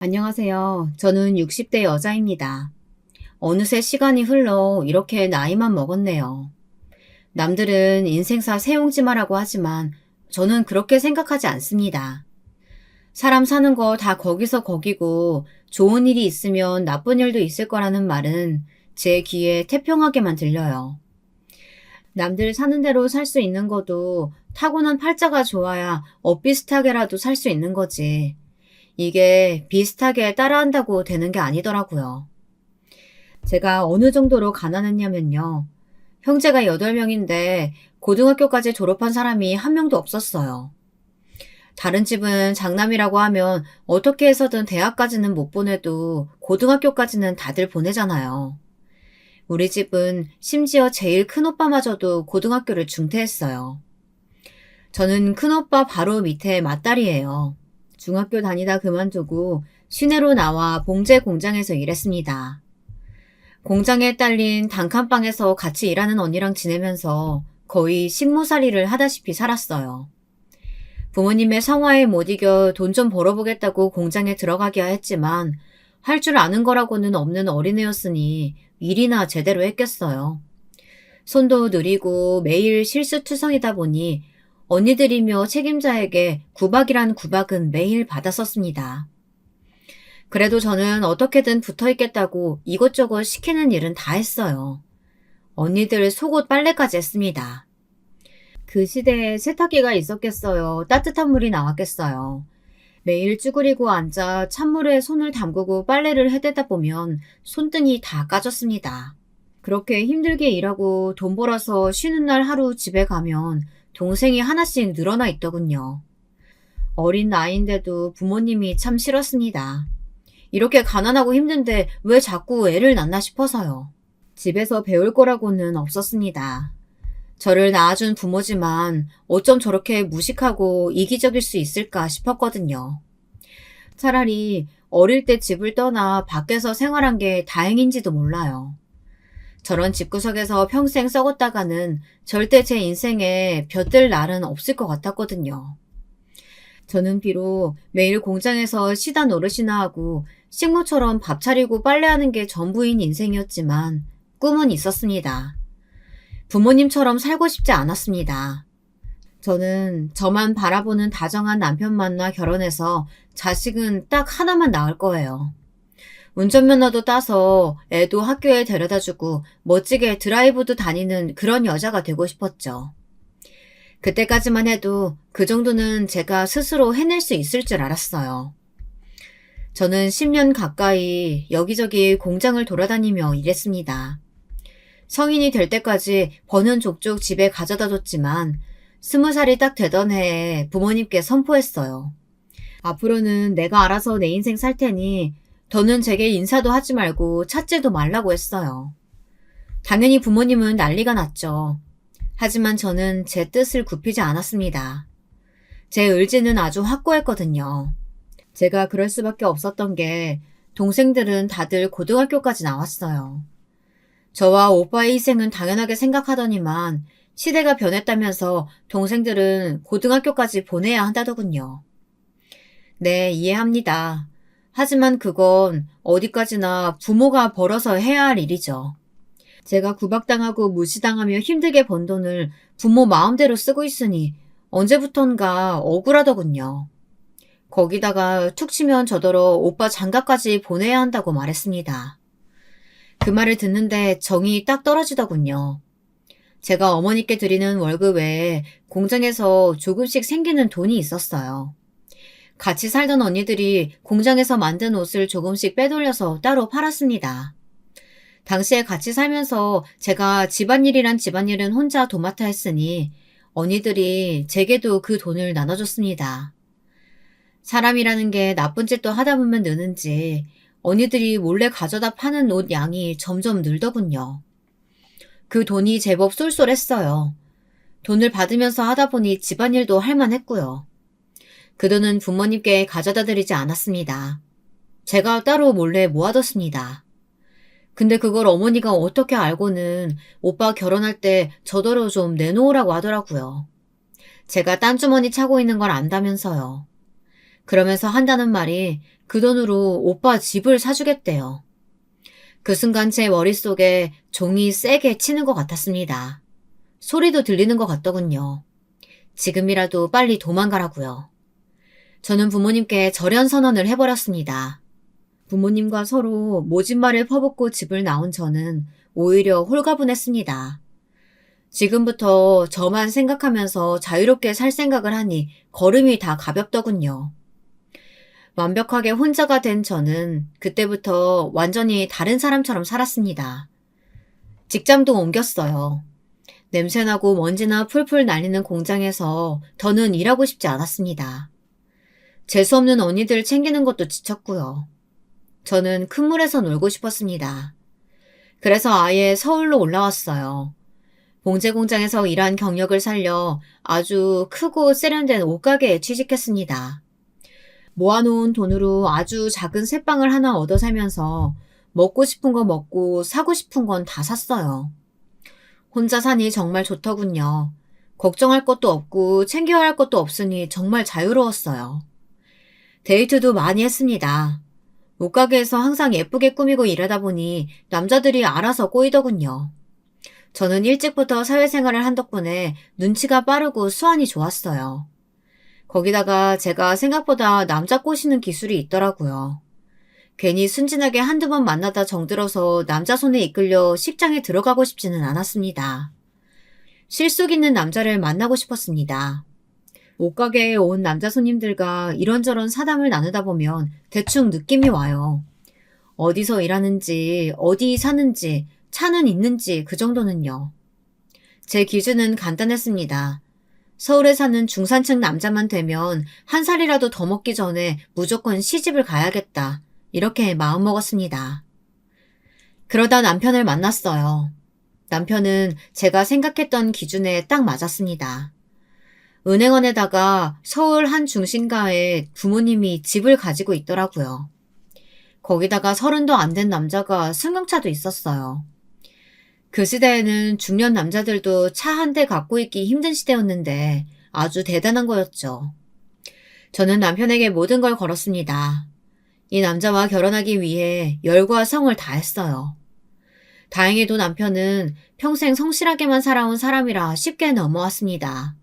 안녕하세요. 저는 60대 여자입니다. 어느새 시간이 흘러 이렇게 나이만 먹었네요. 남들은 인생사 세옹지마라고 하지만 저는 그렇게 생각하지 않습니다. 사람 사는 거 다 거기서 거기고 좋은 일이 있으면 나쁜 일도 있을 거라는 말은 제 귀에 태평하게만 들려요. 남들 사는 대로 살 수 있는 것도 타고난 팔자가 좋아야 엇비슷하게라도 살 수 있는 거지. 이게 비슷하게 따라한다고 되는 게 아니더라고요. 제가 어느 정도로 가난했냐면요. 형제가 8명인데 고등학교까지 졸업한 사람이 한 명도 없었어요. 다른 집은 장남이라고 하면 어떻게 해서든 대학까지는 못 보내도 고등학교까지는 다들 보내잖아요. 우리 집은 심지어 제일 큰오빠마저도 고등학교를 중퇴했어요. 저는 큰오빠 바로 밑에 맏딸이에요. 중학교 다니다 그만두고 시내로 나와 봉제 공장에서 일했습니다. 공장에 딸린 단칸방에서 같이 일하는 언니랑 지내면서 거의 식모살이를 하다시피 살았어요. 부모님의 성화에 못 이겨 돈 좀 벌어보겠다고 공장에 들어가기야 했지만 할 줄 아는 거라고는 없는 어린애였으니 일이나 제대로 했겠어요. 손도 느리고 매일 실수투성이다 보니 언니들이며 책임자에게 구박이란 구박은 매일 받았었습니다. 그래도 저는 어떻게든 붙어있겠다고 이것저것 시키는 일은 다 했어요. 언니들 속옷 빨래까지 했습니다. 그 시대에 세탁기가 있었겠어요. 따뜻한 물이 나왔겠어요. 매일 쭈그리고 앉아 찬물에 손을 담그고 빨래를 해대다 보면 손등이 다 까졌습니다. 그렇게 힘들게 일하고 돈 벌어서 쉬는 날 하루 집에 가면 동생이 하나씩 늘어나 있더군요. 어린 나이인데도 부모님이 참 싫었습니다. 이렇게 가난하고 힘든데 왜 자꾸 애를 낳나 싶어서요. 집에서 배울 거라고는 없었습니다. 저를 낳아준 부모지만 어쩜 저렇게 무식하고 이기적일 수 있을까 싶었거든요. 차라리 어릴 때 집을 떠나 밖에서 생활한 게 다행인지도 몰라요. 저런 집구석에서 평생 썩었다가는 절대 제 인생에 볕들 날은 없을 것 같았거든요. 저는 비록 매일 공장에서 시단 노릇이나 하고 식모처럼 밥 차리고 빨래하는 게 전부인 인생이었지만 꿈은 있었습니다. 부모님처럼 살고 싶지 않았습니다. 저는 저만 바라보는 다정한 남편 만나 결혼해서 자식은 딱 하나만 낳을 거예요. 운전면허도 따서 애도 학교에 데려다주고 멋지게 드라이브도 다니는 그런 여자가 되고 싶었죠. 그때까지만 해도 그 정도는 제가 스스로 해낼 수 있을 줄 알았어요. 저는 10년 가까이 여기저기 공장을 돌아다니며 일했습니다. 성인이 될 때까지 버는 족족 집에 가져다 줬지만 20살이 딱 되던 해에 부모님께 선포했어요. 앞으로는 내가 알아서 내 인생 살 테니 더는 제게 인사도 하지 말고 찾지도 말라고 했어요. 당연히 부모님은 난리가 났죠. 하지만 저는 제 뜻을 굽히지 않았습니다. 제 의지는 아주 확고했거든요. 제가 그럴 수밖에 없었던 게 동생들은 다들 고등학교까지 나왔어요. 저와 오빠의 희생은 당연하게 생각하더니만 시대가 변했다면서 동생들은 고등학교까지 보내야 한다더군요. 네, 이해합니다. 하지만 그건 어디까지나 부모가 벌어서 해야 할 일이죠. 제가 구박당하고 무시당하며 힘들게 번 돈을 부모 마음대로 쓰고 있으니 언제부턴가 억울하더군요. 거기다가 툭 치면 저더러 오빠 장가까지 보내야 한다고 말했습니다. 그 말을 듣는데 정이 딱 떨어지더군요. 제가 어머니께 드리는 월급 외에 공장에서 조금씩 생기는 돈이 있었어요. 같이 살던 언니들이 공장에서 만든 옷을 조금씩 빼돌려서 따로 팔았습니다. 당시에 같이 살면서 제가 집안일이란 집안일은 혼자 도맡아 했으니 언니들이 제게도 그 돈을 나눠줬습니다. 사람이라는 게 나쁜 짓도 하다 보면 느는지 언니들이 몰래 가져다 파는 옷 양이 점점 늘더군요. 그 돈이 제법 쏠쏠했어요. 돈을 받으면서 하다 보니 집안일도 할만했고요. 그 돈은 부모님께 가져다 드리지 않았습니다. 제가 따로 몰래 모아뒀습니다. 근데 그걸 어머니가 어떻게 알고는 오빠 결혼할 때 저더러 좀 내놓으라고 하더라고요. 제가 딴 주머니 차고 있는 걸 안다면서요. 그러면서 한다는 말이 그 돈으로 오빠 집을 사주겠대요. 그 순간 제 머릿속에 종이 세게 치는 것 같았습니다. 소리도 들리는 것 같더군요. 지금이라도 빨리 도망가라고요. 저는 부모님께 절연 선언을 해버렸습니다. 부모님과 서로 모진말을 퍼붓고 집을 나온 저는 오히려 홀가분했습니다. 지금부터 저만 생각하면서 자유롭게 살 생각을 하니 걸음이 다 가볍더군요. 완벽하게 혼자가 된 저는 그때부터 완전히 다른 사람처럼 살았습니다. 직장도 옮겼어요. 냄새나고 먼지나 풀풀 날리는 공장에서 더는 일하고 싶지 않았습니다. 재수없는 언니들 챙기는 것도 지쳤고요. 저는 큰 물에서 놀고 싶었습니다. 그래서 아예 서울로 올라왔어요. 봉제 공장에서 일한 경력을 살려 아주 크고 세련된 옷가게에 취직했습니다. 모아놓은 돈으로 아주 작은 새빵을 하나 얻어 살면서 먹고 싶은 거 먹고 사고 싶은 건 다 샀어요. 혼자 사니 정말 좋더군요. 걱정할 것도 없고 챙겨야 할 것도 없으니 정말 자유로웠어요. 데이트도 많이 했습니다. 옷가게에서 항상 예쁘게 꾸미고 일하다 보니 남자들이 알아서 꼬이더군요. 저는 일찍부터 사회생활을 한 덕분에 눈치가 빠르고 수완이 좋았어요. 거기다가 제가 생각보다 남자 꼬시는 기술이 있더라고요. 괜히 순진하게 한두 번 만나다 정들어서 남자 손에 이끌려 식장에 들어가고 싶지는 않았습니다. 실속 있는 남자를 만나고 싶었습니다. 옷가게에 온 남자 손님들과 이런저런 사담을 나누다 보면 대충 느낌이 와요. 어디서 일하는지, 어디 사는지, 차는 있는지 그 정도는요. 제 기준은 간단했습니다. 서울에 사는 중산층 남자만 되면 한 살이라도 더 먹기 전에 무조건 시집을 가야겠다. 이렇게 마음먹었습니다. 그러다 남편을 만났어요. 남편은 제가 생각했던 기준에 딱 맞았습니다. 은행원에다가 서울 한 중심가에 부모님이 집을 가지고 있더라고요. 거기다가 30도 안 된 남자가 승용차도 있었어요. 그 시대에는 중년 남자들도 차 한 대 갖고 있기 힘든 시대였는데 아주 대단한 거였죠. 저는 남편에게 모든 걸 걸었습니다. 이 남자와 결혼하기 위해 열과 성을 다했어요. 다행히도 남편은 평생 성실하게만 살아온 사람이라 쉽게 넘어왔습니다.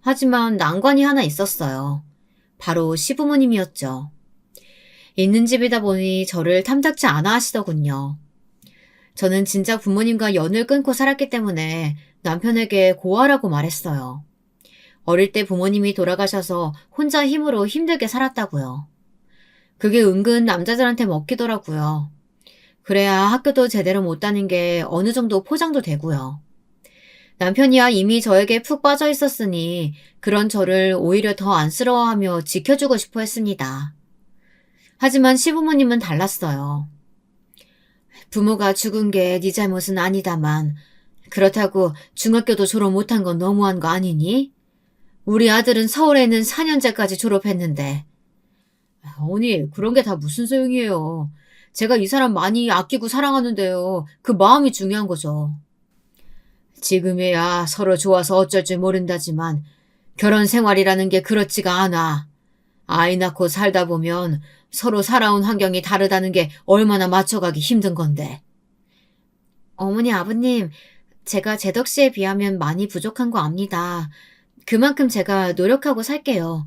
하지만 난관이 하나 있었어요. 바로 시부모님이었죠. 있는 집이다 보니 저를 탐탁지 않아 하시더군요. 저는 진작 부모님과 연을 끊고 살았기 때문에 남편에게 고아라고 말했어요. 어릴 때 부모님이 돌아가셔서 혼자 힘으로 힘들게 살았다고요. 그게 은근 남자들한테 먹히더라고요. 그래야 학교도 제대로 못 다닌 게 어느 정도 포장도 되고요. 남편이야 이미 저에게 푹 빠져 있었으니 그런 저를 오히려 더 안쓰러워하며 지켜주고 싶어 했습니다. 하지만 시부모님은 달랐어요. 부모가 죽은 게 네 잘못은 아니다만 그렇다고 중학교도 졸업 못한 건 너무한 거 아니니? 우리 아들은 서울에 있는 4년제까지 졸업했는데. 어머니, 그런 게 다 무슨 소용이에요. 제가 이 사람 많이 아끼고 사랑하는데요. 그 마음이 중요한 거죠. 지금이야 서로 좋아서 어쩔 줄 모른다지만 결혼 생활이라는 게 그렇지가 않아. 아이 낳고 살다 보면 서로 살아온 환경이 다르다는 게 얼마나 맞춰가기 힘든 건데. 어머니, 아버님, 제가 재덕 씨에 비하면 많이 부족한 거 압니다. 그만큼 제가 노력하고 살게요.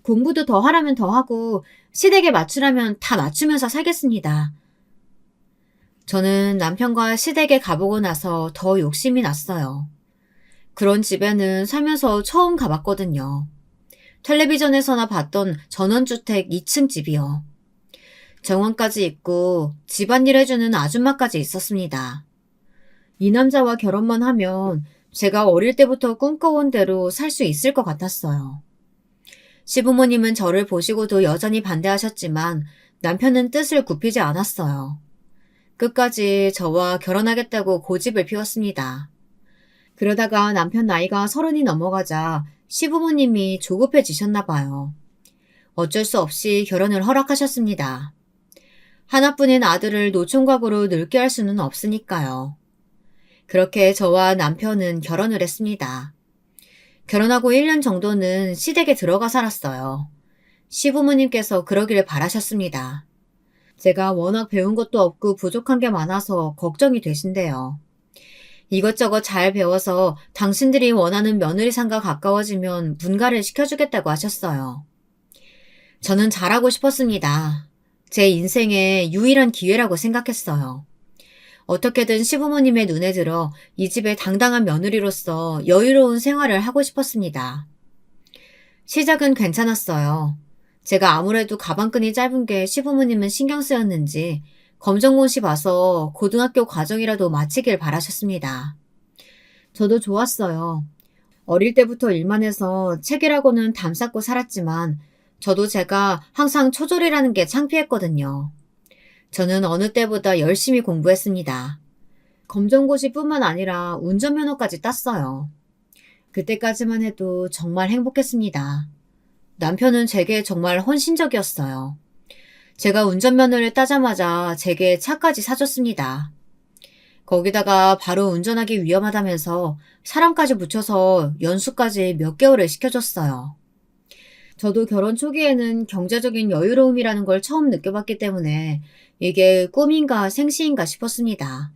공부도 더 하라면 더 하고 시댁에 맞추라면 다 맞추면서 살겠습니다. 저는 남편과 시댁에 가보고 나서 더 욕심이 났어요. 그런 집에는 살면서 처음 가봤거든요. 텔레비전에서나 봤던 전원주택 2층 집이요. 정원까지 있고 집안일 해주는 아줌마까지 있었습니다. 이 남자와 결혼만 하면 제가 어릴 때부터 꿈꿔온 대로 살 수 있을 것 같았어요. 시부모님은 저를 보시고도 여전히 반대하셨지만 남편은 뜻을 굽히지 않았어요. 끝까지 저와 결혼하겠다고 고집을 피웠습니다. 그러다가 남편 나이가 30이 넘어가자 시부모님이 조급해지셨나 봐요. 어쩔 수 없이 결혼을 허락하셨습니다. 하나뿐인 아들을 노총각으로 늙게 할 수는 없으니까요. 그렇게 저와 남편은 결혼을 했습니다. 결혼하고 1년 정도는 시댁에 들어가 살았어요. 시부모님께서 그러길 바라셨습니다. 제가 워낙 배운 것도 없고 부족한 게 많아서 걱정이 되신대요. 이것저것 잘 배워서 당신들이 원하는 며느리상과 가까워지면 분가를 시켜주겠다고 하셨어요. 저는 잘하고 싶었습니다. 제 인생의 유일한 기회라고 생각했어요. 어떻게든 시부모님의 눈에 들어 이 집의 당당한 며느리로서 여유로운 생활을 하고 싶었습니다. 시작은 괜찮았어요. 제가 아무래도 가방끈이 짧은 게 시부모님은 신경 쓰였는지 검정고시 봐서 고등학교 과정이라도 마치길 바라셨습니다. 저도 좋았어요. 어릴 때부터 일만 해서 책이라고는 담쌓고 살았지만 저도 제가 항상 초졸이라는 게 창피했거든요. 저는 어느 때보다 열심히 공부했습니다. 검정고시뿐만 아니라 운전면허까지 땄어요. 그때까지만 해도 정말 행복했습니다. 남편은 제게 정말 헌신적이었어요. 제가 운전면허를 따자마자 제게 차까지 사줬습니다. 거기다가 바로 운전하기 위험하다면서 사람까지 붙여서 연수까지 몇 개월을 시켜줬어요. 저도 결혼 초기에는 경제적인 여유로움이라는 걸 처음 느껴봤기 때문에 이게 꿈인가 생시인가 싶었습니다.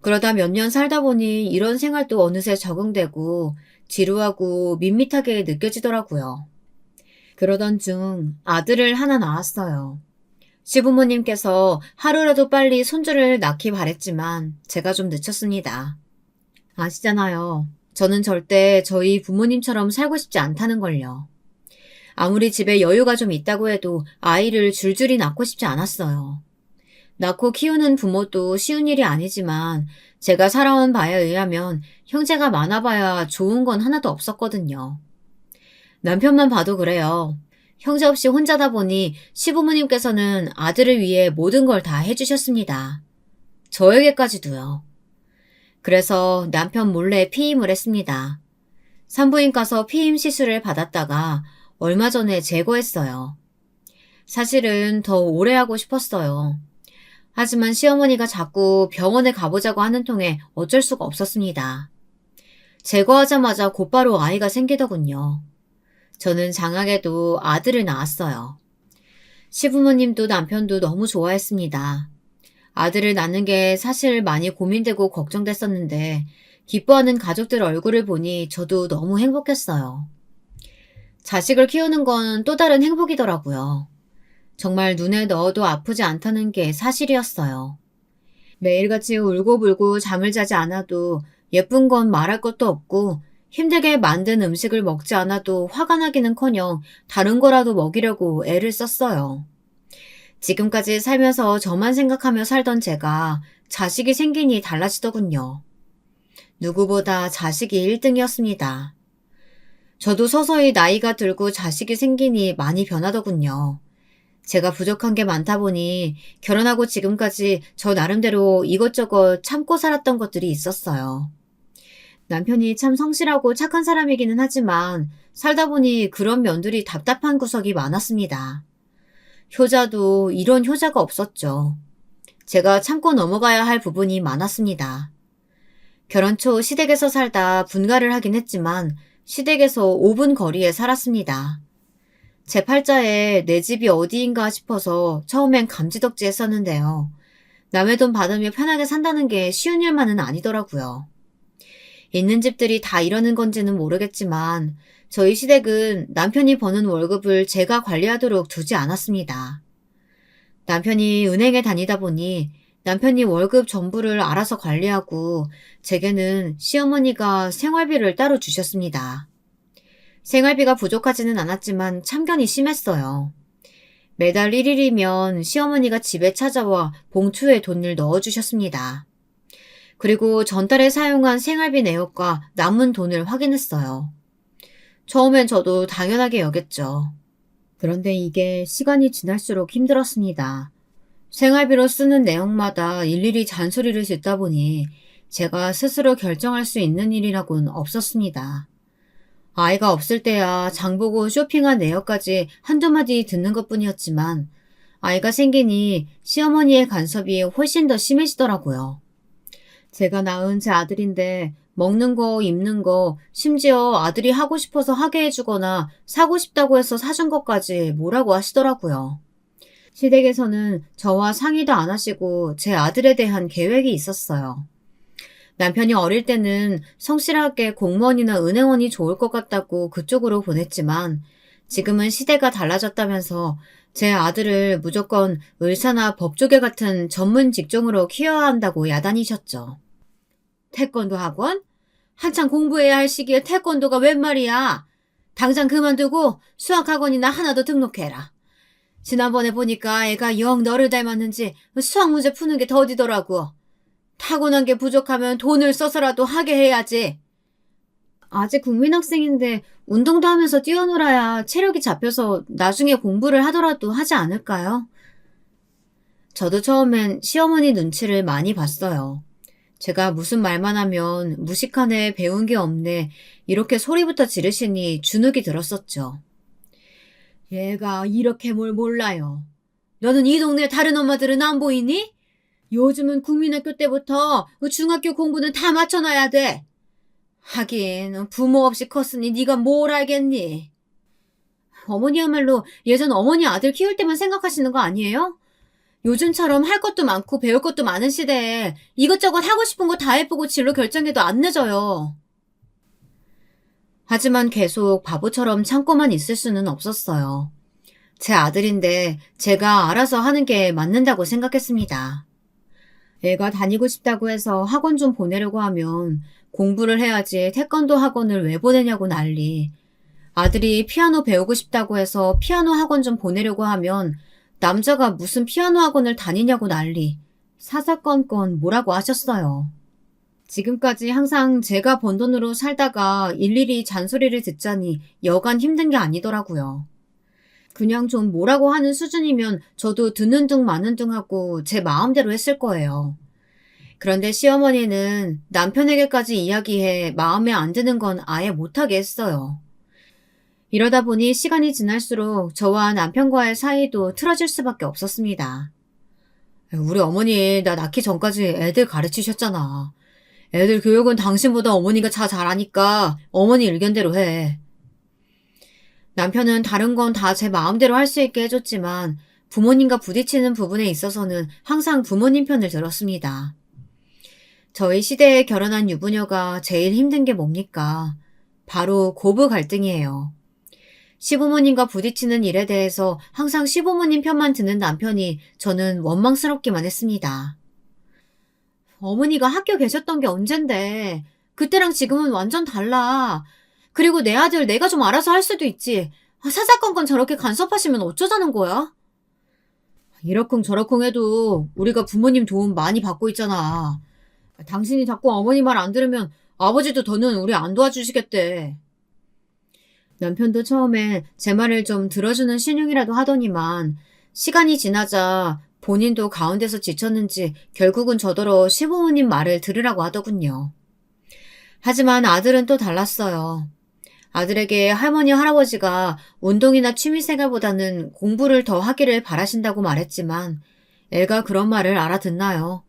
그러다 몇 년 살다 보니 이런 생활도 어느새 적응되고 지루하고 밋밋하게 느껴지더라고요. 그러던 중 아들을 하나 낳았어요. 시부모님께서 하루라도 빨리 손주를 낳기 바랬지만 제가 좀 늦췄습니다. 아시잖아요. 저는 절대 저희 부모님처럼 살고 싶지 않다는 걸요. 아무리 집에 여유가 좀 있다고 해도 아이를 줄줄이 낳고 싶지 않았어요. 낳고 키우는 부모도 쉬운 일이 아니지만 제가 살아온 바에 의하면 형제가 많아봐야 좋은 건 하나도 없었거든요. 남편만 봐도 그래요. 형제 없이 혼자다 보니 시부모님께서는 아들을 위해 모든 걸 다 해주셨습니다. 저에게까지도요. 그래서 남편 몰래 피임을 했습니다. 산부인 가서 피임 시술을 받았다가 얼마 전에 제거했어요. 사실은 더 오래 하고 싶었어요. 하지만 시어머니가 자꾸 병원에 가보자고 하는 통에 어쩔 수가 없었습니다. 제거하자마자 곧바로 아이가 생기더군요. 저는 장하게도 아들을 낳았어요. 시부모님도 남편도 너무 좋아했습니다. 아들을 낳는 게 사실 많이 고민되고 걱정됐었는데 기뻐하는 가족들 얼굴을 보니 저도 너무 행복했어요. 자식을 키우는 건 또 다른 행복이더라고요. 정말 눈에 넣어도 아프지 않다는 게 사실이었어요. 매일같이 울고불고 잠을 자지 않아도 예쁜 건 말할 것도 없고 힘들게 만든 음식을 먹지 않아도 화가 나기는커녕 다른 거라도 먹이려고 애를 썼어요. 지금까지 살면서 저만 생각하며 살던 제가 자식이 생기니 달라지더군요. 누구보다 자식이 1등이었습니다. 저도 서서히 나이가 들고 자식이 생기니 많이 변하더군요. 제가 부족한 게 많다 보니 결혼하고 지금까지 저 나름대로 이것저것 참고 살았던 것들이 있었어요. 남편이 참 성실하고 착한 사람이기는 하지만 살다 보니 그런 면들이 답답한 구석이 많았습니다. 효자도 이런 효자가 없었죠. 제가 참고 넘어가야 할 부분이 많았습니다. 결혼 초 시댁에서 살다 분가를 하긴 했지만 시댁에서 5분 거리에 살았습니다. 제 팔자에 내 집이 어디인가 싶어서 처음엔 감지덕지 했었는데요. 남의 돈 받으며 편하게 산다는 게 쉬운 일만은 아니더라고요. 있는 집들이 다 이러는 건지는 모르겠지만 저희 시댁은 남편이 버는 월급을 제가 관리하도록 두지 않았습니다. 남편이 은행에 다니다 보니 남편이 월급 전부를 알아서 관리하고 제게는 시어머니가 생활비를 따로 주셨습니다. 생활비가 부족하지는 않았지만 참견이 심했어요. 매달 1일이면 시어머니가 집에 찾아와 봉투에 돈을 넣어주셨습니다. 그리고 전달에 사용한 생활비 내역과 남은 돈을 확인했어요. 처음엔 저도 당연하게 여겼죠. 그런데 이게 시간이 지날수록 힘들었습니다. 생활비로 쓰는 내역마다 일일이 잔소리를 듣다 보니 제가 스스로 결정할 수 있는 일이라고는 없었습니다. 아이가 없을 때야 장보고 쇼핑한 내역까지 한두 마디 듣는 것뿐이었지만 아이가 생기니 시어머니의 간섭이 훨씬 더 심해지더라고요. 제가 낳은 제 아들인데 먹는 거, 입는 거, 심지어 아들이 하고 싶어서 하게 해주거나 사고 싶다고 해서 사준 것까지 뭐라고 하시더라고요. 시댁에서는 저와 상의도 안 하시고 제 아들에 대한 계획이 있었어요. 남편이 어릴 때는 성실하게 공무원이나 은행원이 좋을 것 같다고 그쪽으로 보냈지만 지금은 시대가 달라졌다면서 제 아들을 무조건 의사나 법조계 같은 전문 직종으로 키워야 한다고 야단이셨죠. 태권도 학원? 한창 공부해야 할 시기에 태권도가 웬 말이야. 당장 그만두고 수학학원이나 하나 더 등록해라. 지난번에 보니까 애가 영 너를 닮았는지 수학 문제 푸는 게 더디더라고. 타고난 게 부족하면 돈을 써서라도 하게 해야지. 아직 국민학생인데 운동도 하면서 뛰어놀아야 체력이 잡혀서 나중에 공부를 하더라도 하지 않을까요? 저도 처음엔 시어머니 눈치를 많이 봤어요. 제가 무슨 말만 하면 무식하네, 배운 게 없네, 이렇게 소리부터 지르시니 주눅이 들었었죠. 얘가 이렇게 뭘 몰라요. 너는 이 동네 다른 엄마들은 안 보이니? 요즘은 국민학교 때부터 중학교 공부는 다 맞춰놔야 돼. 하긴 부모 없이 컸으니 네가 뭘 알겠니? 어머니야말로 예전 어머니 아들 키울 때만 생각하시는 거 아니에요? 요즘처럼 할 것도 많고 배울 것도 많은 시대에 이것저것 하고 싶은 거 다 해보고 진로 결정해도 안 늦어요. 하지만 계속 바보처럼 참고만 있을 수는 없었어요. 제 아들인데 제가 알아서 하는 게 맞는다고 생각했습니다. 애가 다니고 싶다고 해서 학원 좀 보내려고 하면 공부를 해야지 태권도 학원을 왜 보내냐고 난리. 아들이 피아노 배우고 싶다고 해서 피아노 학원 좀 보내려고 하면 남자가 무슨 피아노 학원을 다니냐고 난리. 사사건건 뭐라고 하셨어요. 지금까지 항상 제가 번 돈으로 살다가 일일이 잔소리를 듣자니 여간 힘든 게 아니더라고요. 그냥 좀 뭐라고 하는 수준이면 저도 듣는 둥 마는 둥 하고 제 마음대로 했을 거예요. 그런데 시어머니는 남편에게까지 이야기해 마음에 안 드는 건 아예 못하게 했어요. 이러다 보니 시간이 지날수록 저와 남편과의 사이도 틀어질 수밖에 없었습니다. 우리 어머니 나 낳기 전까지 애들 가르치셨잖아. 애들 교육은 당신보다 어머니가 잘하니까 어머니 의견대로 해. 남편은 다른 건 다 제 마음대로 할 수 있게 해줬지만 부모님과 부딪히는 부분에 있어서는 항상 부모님 편을 들었습니다. 저희 시대에 결혼한 유부녀가 제일 힘든 게 뭡니까? 바로 고부 갈등이에요. 시부모님과 부딪히는 일에 대해서 항상 시부모님 편만 드는 남편이 저는 원망스럽기만 했습니다. 어머니가 학교 계셨던 게 언젠데 그때랑 지금은 완전 달라. 그리고 내 아들 내가 좀 알아서 할 수도 있지. 사사건건 저렇게 간섭하시면 어쩌자는 거야? 이러쿵 저러쿵 해도 우리가 부모님 도움 많이 받고 있잖아. 당신이 자꾸 어머니 말 안 들으면 아버지도 더는 우리 안 도와주시겠대. 남편도 처음에 제 말을 좀 들어주는 신용이라도 하더니만 시간이 지나자 본인도 가운데서 지쳤는지 결국은 저더러 시부모님 말을 들으라고 하더군요. 하지만 아들은 또 달랐어요. 아들에게 할머니, 할아버지가 운동이나 취미생활보다는 공부를 더 하기를 바라신다고 말했지만 애가 그런 말을 알아듣나요?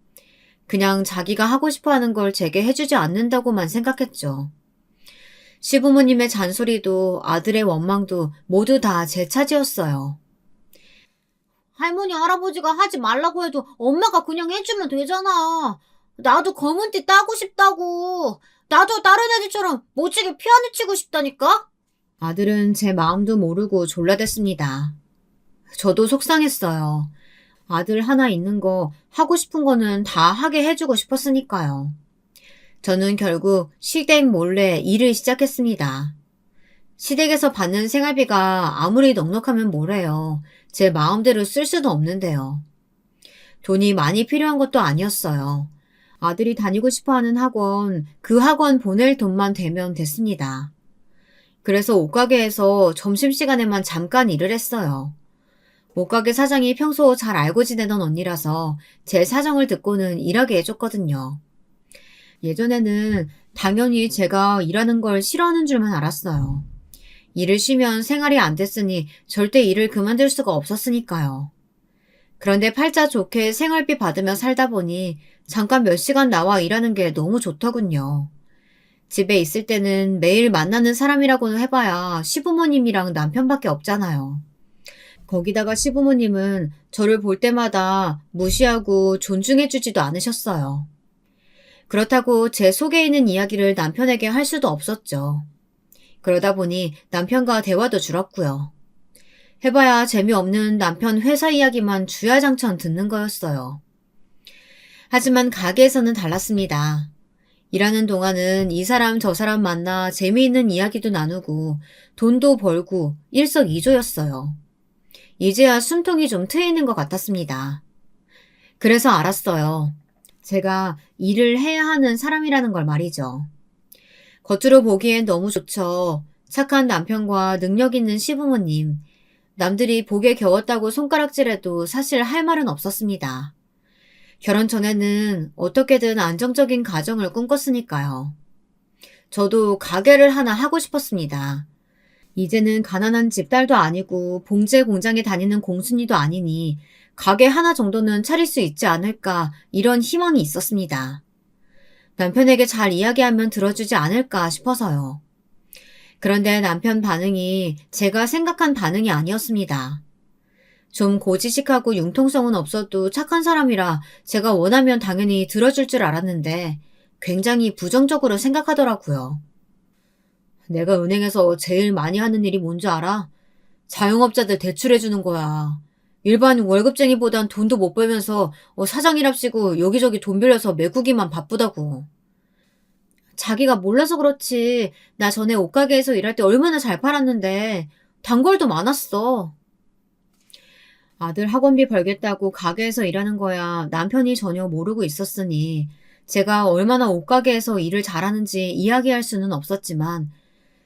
그냥 자기가 하고 싶어하는 걸 제게 해주지 않는다고만 생각했죠. 시부모님의 잔소리도 아들의 원망도 모두 다 제 차지였어요. 할머니, 할아버지가 하지 말라고 해도 엄마가 그냥 해주면 되잖아. 나도 검은띠 따고 싶다고. 나도 다른 애들처럼 멋지게 피아노 치고 싶다니까? 아들은 제 마음도 모르고 졸라댔습니다. 저도 속상했어요. 아들 하나 있는 거 하고 싶은 거는 다 하게 해주고 싶었으니까요. 저는 결국 시댁 몰래 일을 시작했습니다. 시댁에서 받는 생활비가 아무리 넉넉하면 뭐래요. 제 마음대로 쓸 수도 없는데요. 돈이 많이 필요한 것도 아니었어요. 아들이 다니고 싶어하는 학원, 그 학원 보낼 돈만 되면 됐습니다. 그래서 옷가게에서 점심시간에만 잠깐 일을 했어요. 옷가게 사장이 평소 잘 알고 지내던 언니라서 제 사정을 듣고는 일하게 해줬거든요. 예전에는 당연히 제가 일하는 걸 싫어하는 줄만 알았어요. 일을 쉬면 생활이 안 됐으니 절대 일을 그만둘 수가 없었으니까요. 그런데 팔자 좋게 생활비 받으며 살다 보니 잠깐 몇 시간 나와 일하는 게 너무 좋더군요. 집에 있을 때는 매일 만나는 사람이라고는 해봐야 시부모님이랑 남편밖에 없잖아요. 거기다가 시부모님은 저를 볼 때마다 무시하고 존중해주지도 않으셨어요. 그렇다고 제 속에 있는 이야기를 남편에게 할 수도 없었죠. 그러다 보니 남편과 대화도 줄었고요. 해봐야 재미없는 남편 회사 이야기만 주야장천 듣는 거였어요. 하지만 가게에서는 달랐습니다. 일하는 동안은 이 사람 저 사람 만나 재미있는 이야기도 나누고 돈도 벌고 일석이조였어요. 이제야 숨통이 좀 트이는 것 같았습니다. 그래서 알았어요. 제가 일을 해야 하는 사람이라는 걸 말이죠. 겉으로 보기엔 너무 좋죠. 착한 남편과 능력 있는 시부모님. 남들이 복에 겨웠다고 손가락질해도 사실 할 말은 없었습니다. 결혼 전에는 어떻게든 안정적인 가정을 꿈꿨으니까요. 저도 가게를 하나 하고 싶었습니다. 이제는 가난한 집딸도 아니고 봉제 공장에 다니는 공순이도 아니니 가게 하나 정도는 차릴 수 있지 않을까 이런 희망이 있었습니다. 남편에게 잘 이야기하면 들어주지 않을까 싶어서요. 그런데 남편 반응이 제가 생각한 반응이 아니었습니다. 좀 고지식하고 융통성은 없어도 착한 사람이라 제가 원하면 당연히 들어줄 줄 알았는데 굉장히 부정적으로 생각하더라고요. 내가 은행에서 제일 많이 하는 일이 뭔지 알아? 자영업자들 대출해주는 거야. 일반 월급쟁이보단 돈도 못 벌면서 사장이랍시고 여기저기 돈 빌려서 메꾸기만 바쁘다고. 자기가 몰라서 그렇지. 나 전에 옷가게에서 일할 때 얼마나 잘 팔았는데 단골도 많았어. 아들 학원비 벌겠다고 가게에서 일하는 거야 남편이 전혀 모르고 있었으니 제가 얼마나 옷가게에서 일을 잘하는지 이야기할 수는 없었지만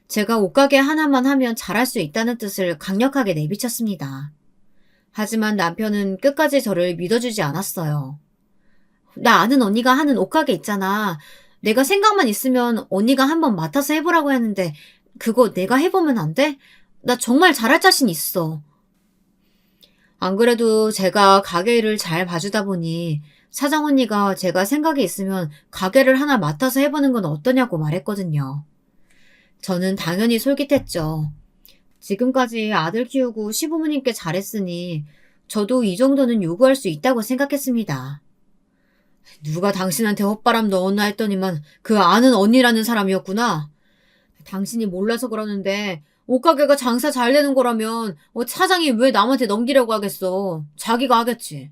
제가 옷가게 하나만 하면 잘할 수 있다는 뜻을 강력하게 내비쳤습니다. 하지만 남편은 끝까지 저를 믿어주지 않았어요. 나 아는 언니가 하는 옷가게 있잖아. 내가 생각만 있으면 언니가 한번 맡아서 해보라고 했는데 그거 내가 해보면 안 돼? 나 정말 잘할 자신 있어. 안 그래도 제가 가게 일을 잘 봐주다 보니 사장 언니가 제가 생각이 있으면 가게를 하나 맡아서 해보는 건 어떠냐고 말했거든요. 저는 당연히 솔깃했죠. 지금까지 아들 키우고 시부모님께 잘했으니 저도 이 정도는 요구할 수 있다고 생각했습니다. 누가 당신한테 헛바람 넣었나 했더니만 그 아는 언니라는 사람이었구나. 당신이 몰라서 그러는데 옷가게가 장사 잘 되는 거라면 사장이 왜 남한테 넘기려고 하겠어. 자기가 하겠지.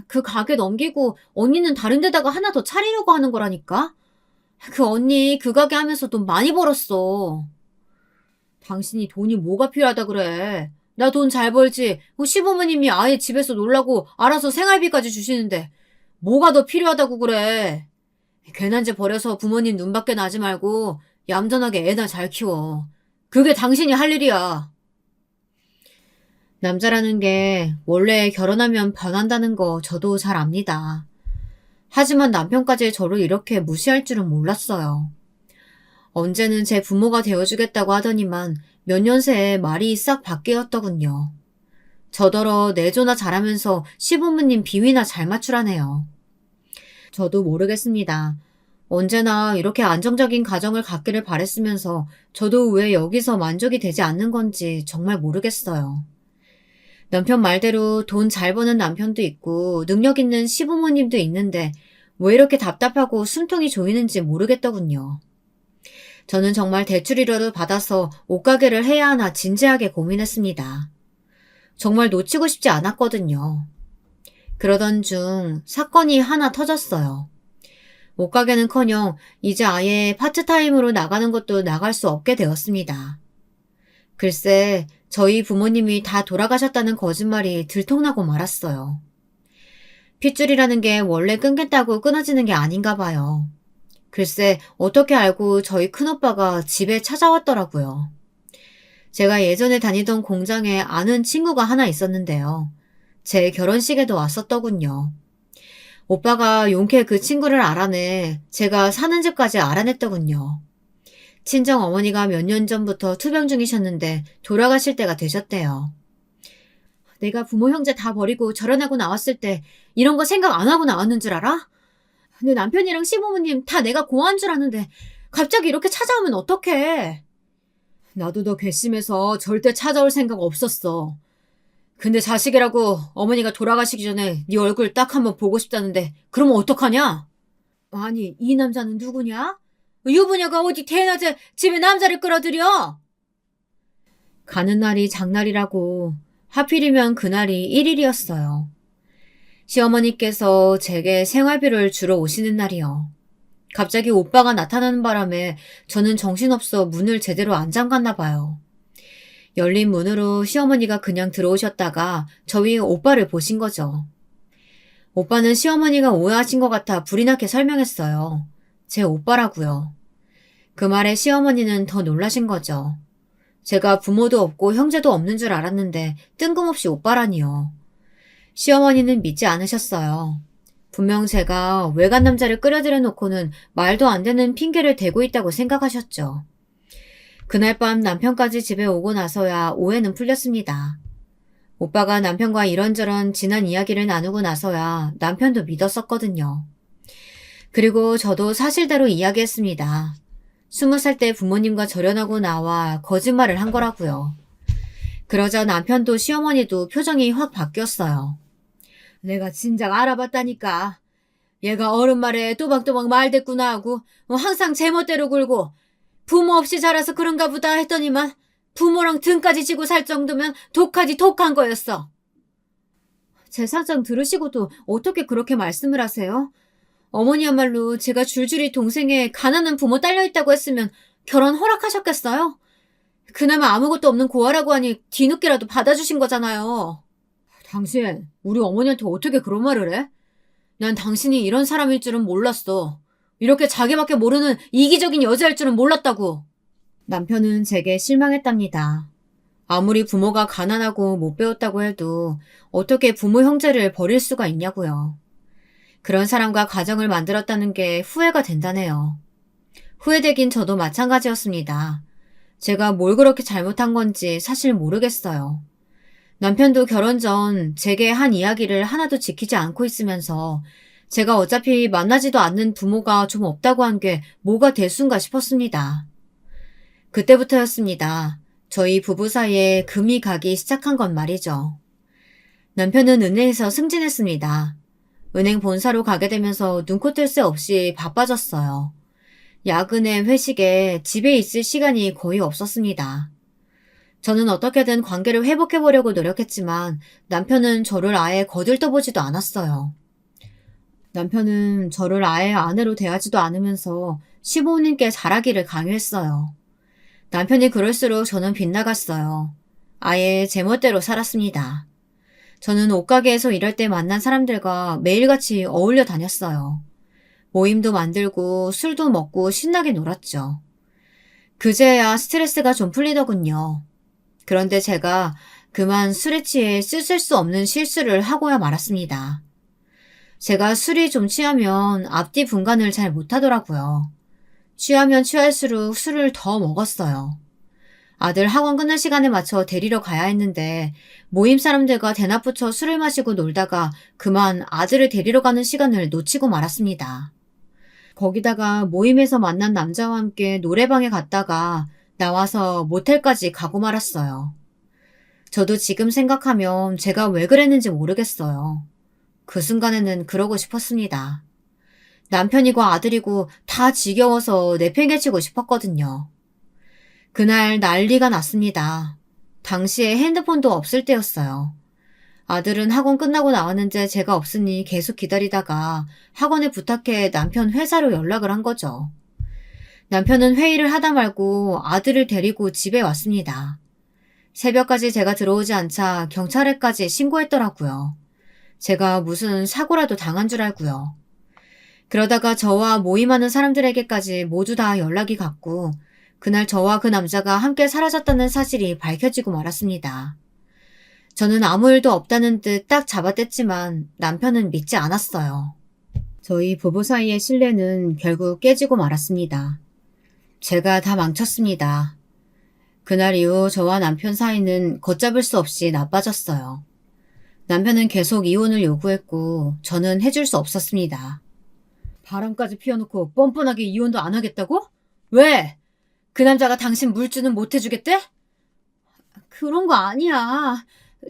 그 가게 넘기고 언니는 다른 데다가 하나 더 차리려고 하는 거라니까. 그 언니 그 가게 하면서 돈 많이 벌었어. 당신이 돈이 뭐가 필요하다 그래. 나 돈 잘 벌지. 시부모님이 아예 집에서 놀라고 알아서 생활비까지 주시는데 뭐가 더 필요하다고 그래. 괜한 죄 버려서 부모님 눈밖에 나지 말고 얌전하게 애나 잘 키워. 그게 당신이 할 일이야. 남자라는 게 원래 결혼하면 변한다는 거 저도 잘 압니다. 하지만 남편까지 저를 이렇게 무시할 줄은 몰랐어요. 언제는 제 부모가 되어주겠다고 하더니만 몇 년 새에 말이 싹 바뀌었더군요. 저더러 내조나 잘하면서 시부모님 비위나 잘 맞추라네요. 저도 모르겠습니다. 언제나 이렇게 안정적인 가정을 갖기를 바랬으면서 저도 왜 여기서 만족이 되지 않는 건지 정말 모르겠어요. 남편 말대로 돈 잘 버는 남편도 있고 능력 있는 시부모님도 있는데 왜 이렇게 답답하고 숨통이 조이는지 모르겠더군요. 저는 정말 대출이라도 받아서 옷가게를 해야 하나 진지하게 고민했습니다. 정말 놓치고 싶지 않았거든요. 그러던 중 사건이 하나 터졌어요. 옷가게는커녕 이제 아예 파트타임으로 나가는 것도 나갈 수 없게 되었습니다. 글쎄, 저희 부모님이 다 돌아가셨다는 거짓말이 들통나고 말았어요. 핏줄이라는 게 원래 끊겠다고 끊어지는 게 아닌가 봐요. 글쎄, 어떻게 알고 저희 큰오빠가 집에 찾아왔더라고요. 제가 예전에 다니던 공장에 아는 친구가 하나 있었는데요. 제 결혼식에도 왔었더군요. 오빠가 용케 그 친구를 알아내 제가 사는 집까지 알아냈더군요. 친정 어머니가 몇 년 전부터 투병 중이셨는데 돌아가실 때가 되셨대요. 내가 부모 형제 다 버리고 결혼하고 나왔을 때 이런 거 생각 안 하고 나왔는 줄 알아? 내 남편이랑 시부모님 다 내가 고아한 줄 아는데 갑자기 이렇게 찾아오면 어떡해? 나도 너 괘씸해서 절대 찾아올 생각 없었어. 근데 자식이라고 어머니가 돌아가시기 전에 네 얼굴 딱 한번 보고 싶다는데 그러면 어떡하냐? 아니, 이 남자는 누구냐? 유부녀가 어디 대낮에 집에 남자를 끌어들여? 가는 날이 장날이라고 하필이면 그날이 1일이었어요. 시어머니께서 제게 생활비를 주러 오시는 날이요. 갑자기 오빠가 나타나는 바람에 저는 정신없어 문을 제대로 안 잠갔나 봐요. 열린 문으로 시어머니가 그냥 들어오셨다가 저희 오빠를 보신 거죠. 오빠는 시어머니가 오해하신 것 같아 불이 나게 설명했어요. 제 오빠라고요. 그 말에 시어머니는 더 놀라신 거죠. 제가 부모도 없고 형제도 없는 줄 알았는데 뜬금없이 오빠라니요. 시어머니는 믿지 않으셨어요. 분명 제가 외간 남자를 끌어들여 놓고는 말도 안 되는 핑계를 대고 있다고 생각하셨죠. 그날 밤 남편까지 집에 오고 나서야 오해는 풀렸습니다. 오빠가 남편과 이런저런 지난 이야기를 나누고 나서야 남편도 믿었었거든요. 그리고 저도 사실대로 이야기했습니다. 20살 때 부모님과 절연하고 나와 거짓말을 한 거라고요. 그러자 남편도 시어머니도 표정이 확 바뀌었어요. 내가 진작 알아봤다니까. 얘가 어른 말에 또박또박 말댔구나 하고 항상 제멋대로 굴고 부모 없이 자라서 그런가 보다 했더니만 부모랑 등까지 지고 살 정도면 독하지 독한 거였어. 제 사정 들으시고도 어떻게 그렇게 말씀을 하세요? 어머니야말로 제가 줄줄이 동생에 가난한 부모 딸려있다고 했으면 결혼 허락하셨겠어요? 그나마 아무것도 없는 고아라고 하니 뒤늦게라도 받아주신 거잖아요. 당신, 우리 어머니한테 어떻게 그런 말을 해? 난 당신이 이런 사람일 줄은 몰랐어. 이렇게 자기밖에 모르는 이기적인 여자일 줄은 몰랐다고. 남편은 제게 실망했답니다. 아무리 부모가 가난하고 못 배웠다고 해도 어떻게 부모 형제를 버릴 수가 있냐고요. 그런 사람과 가정을 만들었다는 게 후회가 된다네요. 후회되긴 저도 마찬가지였습니다. 제가 뭘 그렇게 잘못한 건지 사실 모르겠어요. 남편도 결혼 전 제게 한 이야기를 하나도 지키지 않고 있으면서 제가 어차피 만나지도 않는 부모가 좀 없다고 한 게 뭐가 대수인가 싶었습니다. 그때부터였습니다. 저희 부부 사이에 금이 가기 시작한 건 말이죠. 남편은 은행에서 승진했습니다. 은행 본사로 가게 되면서 눈코 뜰 새 없이 바빠졌어요. 야근에 회식에 집에 있을 시간이 거의 없었습니다. 저는 어떻게든 관계를 회복해보려고 노력했지만 남편은 저를 아예 거들떠보지도 않았어요. 남편은 저를 아예 아내로 대하지도 않으면서 시부모님께 잘하기를 강요했어요. 남편이 그럴수록 저는 빗나갔어요. 아예 제멋대로 살았습니다. 저는 옷가게에서 일할 때 만난 사람들과 매일같이 어울려 다녔어요. 모임도 만들고 술도 먹고 신나게 놀았죠. 그제야 스트레스가 좀 풀리더군요. 그런데 제가 그만 술에 취해 씻을 수 없는 실수를 하고야 말았습니다. 제가 술이 좀 취하면 앞뒤 분간을 잘 못하더라고요. 취하면 취할수록 술을 더 먹었어요. 아들 학원 끝날 시간에 맞춰 데리러 가야 했는데 모임 사람들과 대낮부터 술을 마시고 놀다가 그만 아들을 데리러 가는 시간을 놓치고 말았습니다. 거기다가 모임에서 만난 남자와 함께 노래방에 갔다가 나와서 모텔까지 가고 말았어요. 저도 지금 생각하면 제가 왜 그랬는지 모르겠어요. 그 순간에는 그러고 싶었습니다. 남편이고 아들이고 다 지겨워서 내팽개치고 싶었거든요. 그날 난리가 났습니다. 당시에 핸드폰도 없을 때였어요. 아들은 학원 끝나고 나왔는데 제가 없으니 계속 기다리다가 학원에 부탁해 남편 회사로 연락을 한 거죠. 남편은 회의를 하다 말고 아들을 데리고 집에 왔습니다. 새벽까지 제가 들어오지 않자 경찰에까지 신고했더라고요. 제가 무슨 사고라도 당한 줄 알고요. 그러다가 저와 모임하는 사람들에게까지 모두 다 연락이 갔고 그날 저와 그 남자가 함께 사라졌다는 사실이 밝혀지고 말았습니다. 저는 아무 일도 없다는 듯 딱 잡아댔지만 남편은 믿지 않았어요. 저희 부부 사이의 신뢰는 결국 깨지고 말았습니다. 제가 다 망쳤습니다. 그날 이후 저와 남편 사이는 걷잡을 수 없이 나빠졌어요. 남편은 계속 이혼을 요구했고 저는 해줄 수 없었습니다. 바람까지 피워놓고 뻔뻔하게 이혼도 안 하겠다고? 왜? 그 남자가 당신 물주는 못 해주겠대? 그런 거 아니야.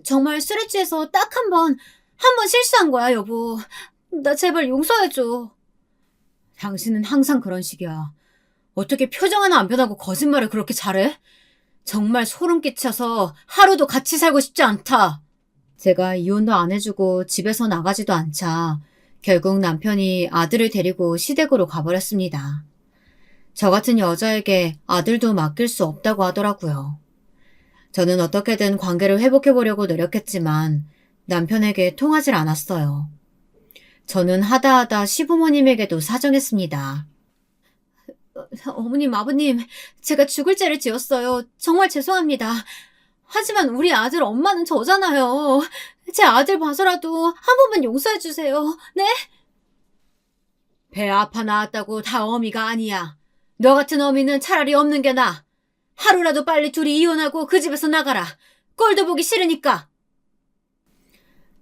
정말 술에 취해서 딱 한 번 실수한 거야, 여보. 나 제발 용서해줘. 당신은 항상 그런 식이야. 어떻게 표정 하나 안 변하고 거짓말을 그렇게 잘해? 정말 소름 끼쳐서 하루도 같이 살고 싶지 않다. 제가 이혼도 안 해주고 집에서 나가지도 않자 결국 남편이 아들을 데리고 시댁으로 가버렸습니다. 저 같은 여자에게 아들도 맡길 수 없다고 하더라고요. 저는 어떻게든 관계를 회복해보려고 노력했지만 남편에게 통하질 않았어요. 저는 하다하다 시부모님에게도 사정했습니다. 어머님, 아버님, 제가 죽을 죄를 지었어요. 정말 죄송합니다. 하지만 우리 아들 엄마는 저잖아요. 제 아들 봐서라도 한 번만 용서해주세요. 네? 배 아파 나왔다고 다 어미가 아니야. 너 같은 어미는 차라리 없는 게 나아. 하루라도 빨리 둘이 이혼하고 그 집에서 나가라. 꼴도 보기 싫으니까.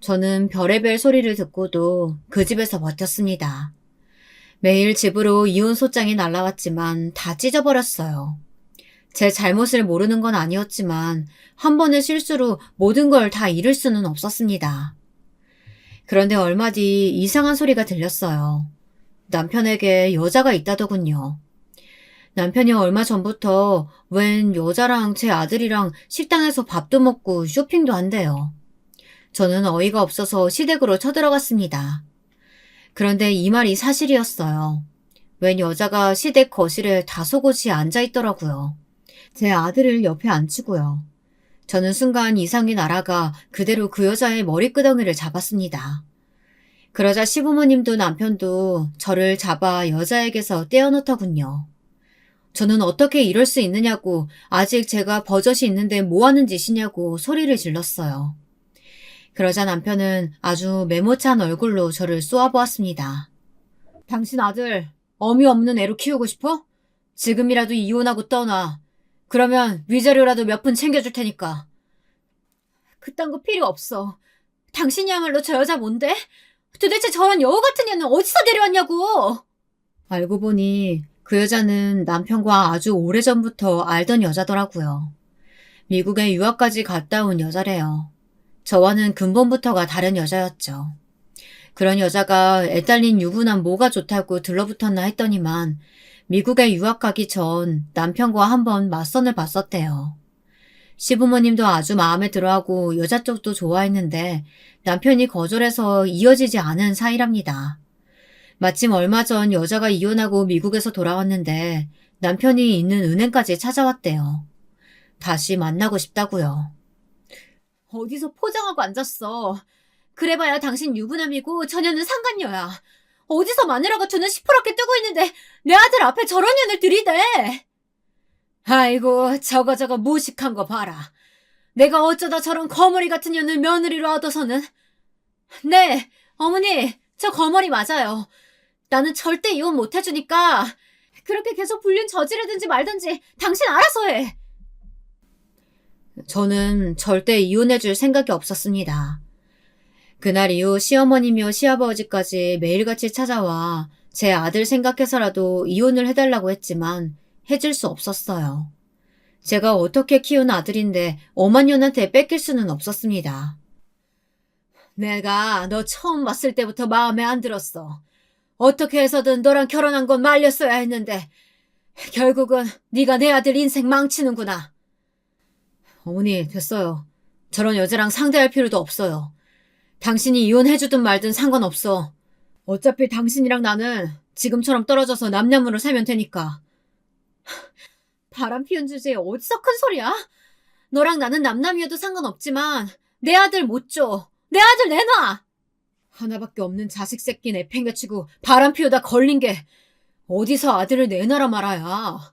저는 별의별 소리를 듣고도 그 집에서 버텼습니다. 매일 집으로 이혼 소장이 날라왔지만 다 찢어버렸어요. 제 잘못을 모르는 건 아니었지만 한 번의 실수로 모든 걸 다 잃을 수는 없었습니다. 그런데 얼마 뒤 이상한 소리가 들렸어요. 남편에게 여자가 있다더군요. 남편이 얼마 전부터 웬 여자랑 제 아들이랑 식당에서 밥도 먹고 쇼핑도 한대요. 저는 어이가 없어서 시댁으로 쳐들어갔습니다. 그런데 이 말이 사실이었어요. 웬 여자가 시댁 거실에 다소곳이 앉아있더라고요. 제 아들을 옆에 앉히고요. 저는 순간 이상이 날아가 그대로 그 여자의 머리끄덩이를 잡았습니다. 그러자 시부모님도 남편도 저를 잡아 여자에게서 떼어놓더군요. 저는 어떻게 이럴 수 있느냐고 아직 제가 버젓이 있는데 뭐하는 짓이냐고 소리를 질렀어요. 그러자 남편은 아주 메모찬 얼굴로 저를 쏘아보았습니다. 당신 아들 어미 없는 애로 키우고 싶어? 지금이라도 이혼하고 떠나. 그러면 위자료라도 몇 푼 챙겨줄 테니까. 그딴 거 필요 없어. 당신이야말로 저 여자 뭔데? 도대체 저런 여우 같은 년은 어디서 데려왔냐고! 알고 보니 그 여자는 남편과 아주 오래전부터 알던 여자더라고요. 미국에 유학까지 갔다 온 여자래요. 저와는 근본부터가 다른 여자였죠. 그런 여자가 애딸린 유부남 뭐가 좋다고 들러붙었나 했더니만 미국에 유학 가기 전 남편과 한번 맞선을 봤었대요. 시부모님도 아주 마음에 들어하고 여자 쪽도 좋아했는데 남편이 거절해서 이어지지 않은 사이랍니다. 마침 얼마 전 여자가 이혼하고 미국에서 돌아왔는데 남편이 있는 은행까지 찾아왔대요. 다시 만나고 싶다고요. 어디서 포장하고 앉았어. 그래봐야 당신 유부남이고 저녀는 상간녀야. 어디서 마누라가 두는 시퍼렇게 뜨고 있는데 내 아들 앞에 저런 년을 들이대. 아이고 저거 무식한 거 봐라. 내가 어쩌다 저런 거머리 같은 년을 며느리로 얻어서는. 네, 어머니 저 거머리 맞아요. 나는 절대 이혼 못 해주니까 그렇게 계속 불륜 저지르든지 말든지 당신 알아서 해. 저는 절대 이혼해줄 생각이 없었습니다. 그날 이후 시어머니며 시아버지까지 매일같이 찾아와 제 아들 생각해서라도 이혼을 해달라고 했지만 해줄 수 없었어요. 제가 어떻게 키운 아들인데 엄한 년한테 뺏길 수는 없었습니다. 내가 너 처음 봤을 때부터 마음에 안 들었어. 어떻게 해서든 너랑 결혼한 건 말렸어야 했는데 결국은 네가 내 아들 인생 망치는구나. 어머니 됐어요. 저런 여자랑 상대할 필요도 없어요. 당신이 이혼해주든 말든 상관없어. 어차피 당신이랑 나는 지금처럼 떨어져서 남녀으로 살면 되니까. 바람 피운 주제에 어디서 큰 소리야? 너랑 나는 남남이어도 상관없지만 내 아들 못 줘. 내 아들 내놔! 하나밖에 없는 자식 새끼 내팽개치고 바람 피우다 걸린 게 어디서 아들을 내놔라 말아야.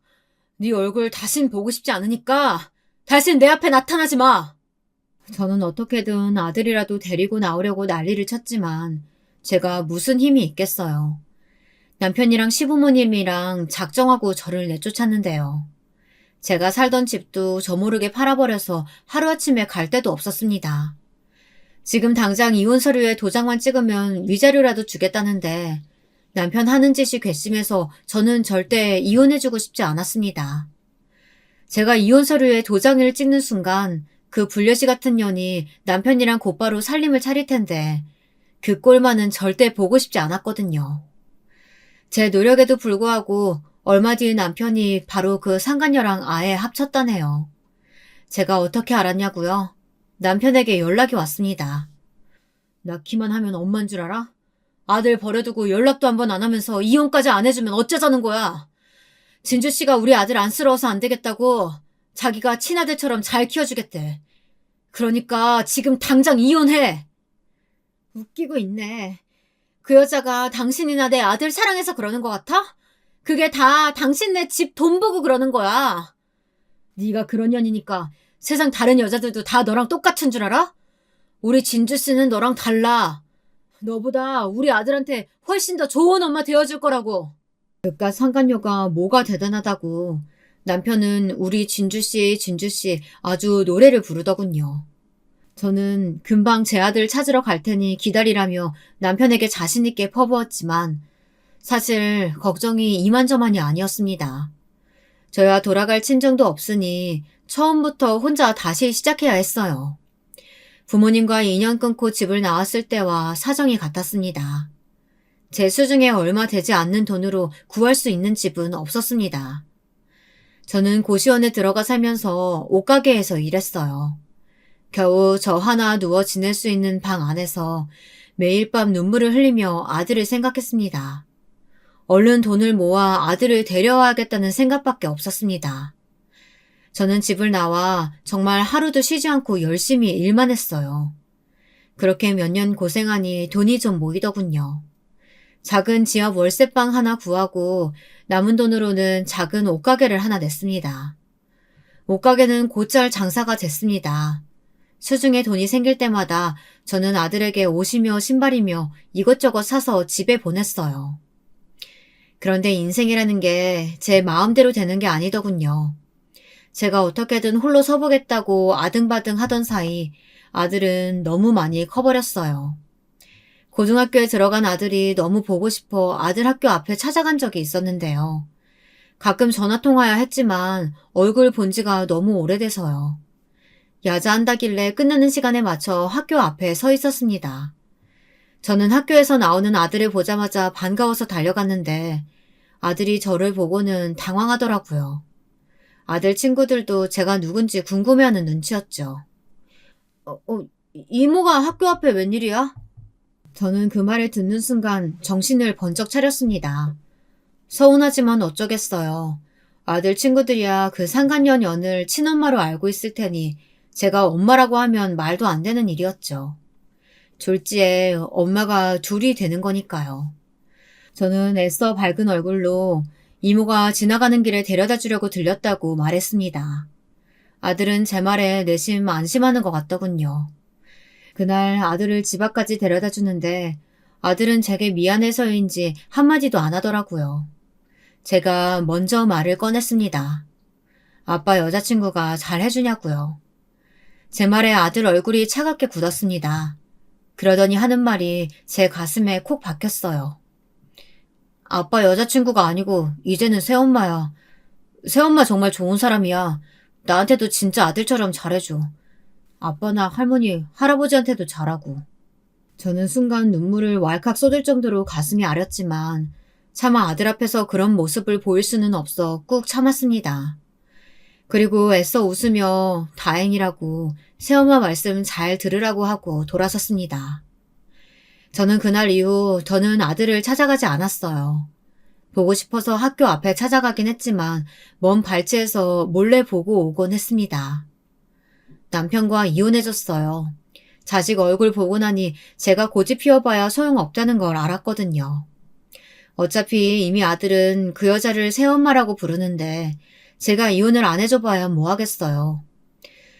네 얼굴 다신 보고 싶지 않으니까 다신 내 앞에 나타나지 마. 저는 어떻게든 아들이라도 데리고 나오려고 난리를 쳤지만 제가 무슨 힘이 있겠어요. 남편이랑 시부모님이랑 작정하고 저를 내쫓았는데요. 제가 살던 집도 저 모르게 팔아버려서 하루아침에 갈 데도 없었습니다. 지금 당장 이혼 서류에 도장만 찍으면 위자료라도 주겠다는데 남편 하는 짓이 괘씸해서 저는 절대 이혼해주고 싶지 않았습니다. 제가 이혼 서류에 도장을 찍는 순간 그 불려시 같은 년이 남편이랑 곧바로 살림을 차릴 텐데 그 꼴만은 절대 보고 싶지 않았거든요. 제 노력에도 불구하고 얼마 뒤 남편이 바로 그 상간녀랑 아예 합쳤다네요. 제가 어떻게 알았냐고요? 남편에게 연락이 왔습니다. 낳기만 하면 엄만 줄 알아? 아들 버려두고 연락도 한 번 안 하면서 이혼까지 안 해주면 어쩌자는 거야? 진주씨가 우리 아들 안쓰러워서 안 되겠다고 자기가 친아들처럼 잘 키워주겠대. 그러니까 지금 당장 이혼해. 웃기고 있네. 그 여자가 당신이나 내 아들 사랑해서 그러는 것 같아? 그게 다 당신네 집 돈 보고 그러는 거야. 네가 그런 년이니까 세상 다른 여자들도 다 너랑 똑같은 줄 알아? 우리 진주씨는 너랑 달라. 너보다 우리 아들한테 훨씬 더 좋은 엄마 되어줄 거라고. 그깟 상간녀가 뭐가 대단하다고. 남편은 우리 진주씨 아주 노래를 부르더군요. 저는 금방 제 아들 찾으러 갈 테니 기다리라며 남편에게 자신있게 퍼부었지만 사실 걱정이 이만저만이 아니었습니다. 저야 돌아갈 친정도 없으니 처음부터 혼자 다시 시작해야 했어요. 부모님과 인연 끊고 집을 나왔을 때와 사정이 같았습니다. 제 수중에 얼마 되지 않는 돈으로 구할 수 있는 집은 없었습니다. 저는 고시원에 들어가 살면서 옷가게에서 일했어요. 겨우 저 하나 누워 지낼 수 있는 방 안에서 매일 밤 눈물을 흘리며 아들을 생각했습니다. 얼른 돈을 모아 아들을 데려와야겠다는 생각밖에 없었습니다. 저는 집을 나와 정말 하루도 쉬지 않고 열심히 일만 했어요. 그렇게 몇 년 고생하니 돈이 좀 모이더군요. 작은 지하 월세방 하나 구하고 남은 돈으로는 작은 옷가게를 하나 냈습니다. 옷가게는 곧잘 장사가 됐습니다. 수중에 돈이 생길 때마다 저는 아들에게 옷이며 신발이며 이것저것 사서 집에 보냈어요. 그런데 인생이라는 게 제 마음대로 되는 게 아니더군요. 제가 어떻게든 홀로 서보겠다고 아등바등 하던 사이 아들은 너무 많이 커버렸어요. 고등학교에 들어간 아들이 너무 보고 싶어 아들 학교 앞에 찾아간 적이 있었는데요. 가끔 전화통화야 했지만 얼굴 본 지가 너무 오래돼서요. 야자한다길래 끝나는 시간에 맞춰 학교 앞에 서 있었습니다. 저는 학교에서 나오는 아들을 보자마자 반가워서 달려갔는데 아들이 저를 보고는 당황하더라고요. 아들 친구들도 제가 누군지 궁금해하는 눈치였죠. 이모가 학교 앞에 웬일이야? 저는 그 말을 듣는 순간 정신을 번쩍 차렸습니다. 서운하지만 어쩌겠어요. 아들 친구들이야 그 상간년 연을 친엄마로 알고 있을 테니 제가 엄마라고 하면 말도 안 되는 일이었죠. 졸지에 엄마가 둘이 되는 거니까요. 저는 애써 밝은 얼굴로 이모가 지나가는 길에 데려다 주려고 들렸다고 말했습니다. 아들은 제 말에 내심 안심하는 것 같더군요. 그날 아들을 집 앞까지 데려다 주는데 아들은 제게 미안해서인지 한마디도 안 하더라고요. 제가 먼저 말을 꺼냈습니다. 아빠 여자친구가 잘 해주냐고요. 제 말에 아들 얼굴이 차갑게 굳었습니다. 그러더니 하는 말이 제 가슴에 콕 박혔어요. 아빠 여자친구가 아니고 이제는 새엄마야. 새엄마 정말 좋은 사람이야. 나한테도 진짜 아들처럼 잘해줘. 아빠나 할머니, 할아버지한테도 잘하고. 저는 순간 눈물을 왈칵 쏟을 정도로 가슴이 아렸지만 차마 아들 앞에서 그런 모습을 보일 수는 없어 꾹 참았습니다. 그리고 애써 웃으며 다행이라고 새엄마 말씀 잘 들으라고 하고 돌아섰습니다. 저는 그날 이후 더는 아들을 찾아가지 않았어요. 보고 싶어서 학교 앞에 찾아가긴 했지만 먼 발치에서 몰래 보고 오곤 했습니다. 남편과 이혼해줬어요. 자식 얼굴 보고 나니 제가 고집 피워봐야 소용없다는 걸 알았거든요. 어차피 이미 아들은 그 여자를 새엄마라고 부르는데 제가 이혼을 안 해줘봐야 뭐하겠어요.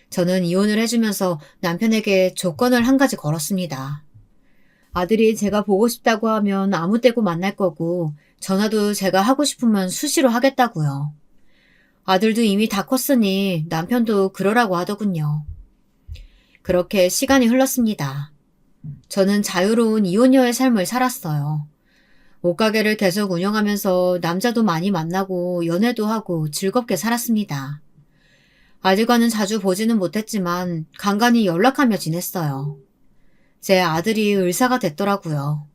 저는 이혼을 해주면서 남편에게 조건을 한 가지 걸었습니다. 아들이 제가 보고 싶다고 하면 아무 때고 만날 거고 전화도 제가 하고 싶으면 수시로 하겠다고요. 아들도 이미 다 컸으니 남편도 그러라고 하더군요. 그렇게 시간이 흘렀습니다. 저는 자유로운 이혼녀의 삶을 살았어요. 옷가게를 계속 운영하면서 남자도 많이 만나고 연애도 하고 즐겁게 살았습니다. 아들과는 자주 보지는 못했지만 간간히 연락하며 지냈어요. 제 아들이 의사가 됐더라고요.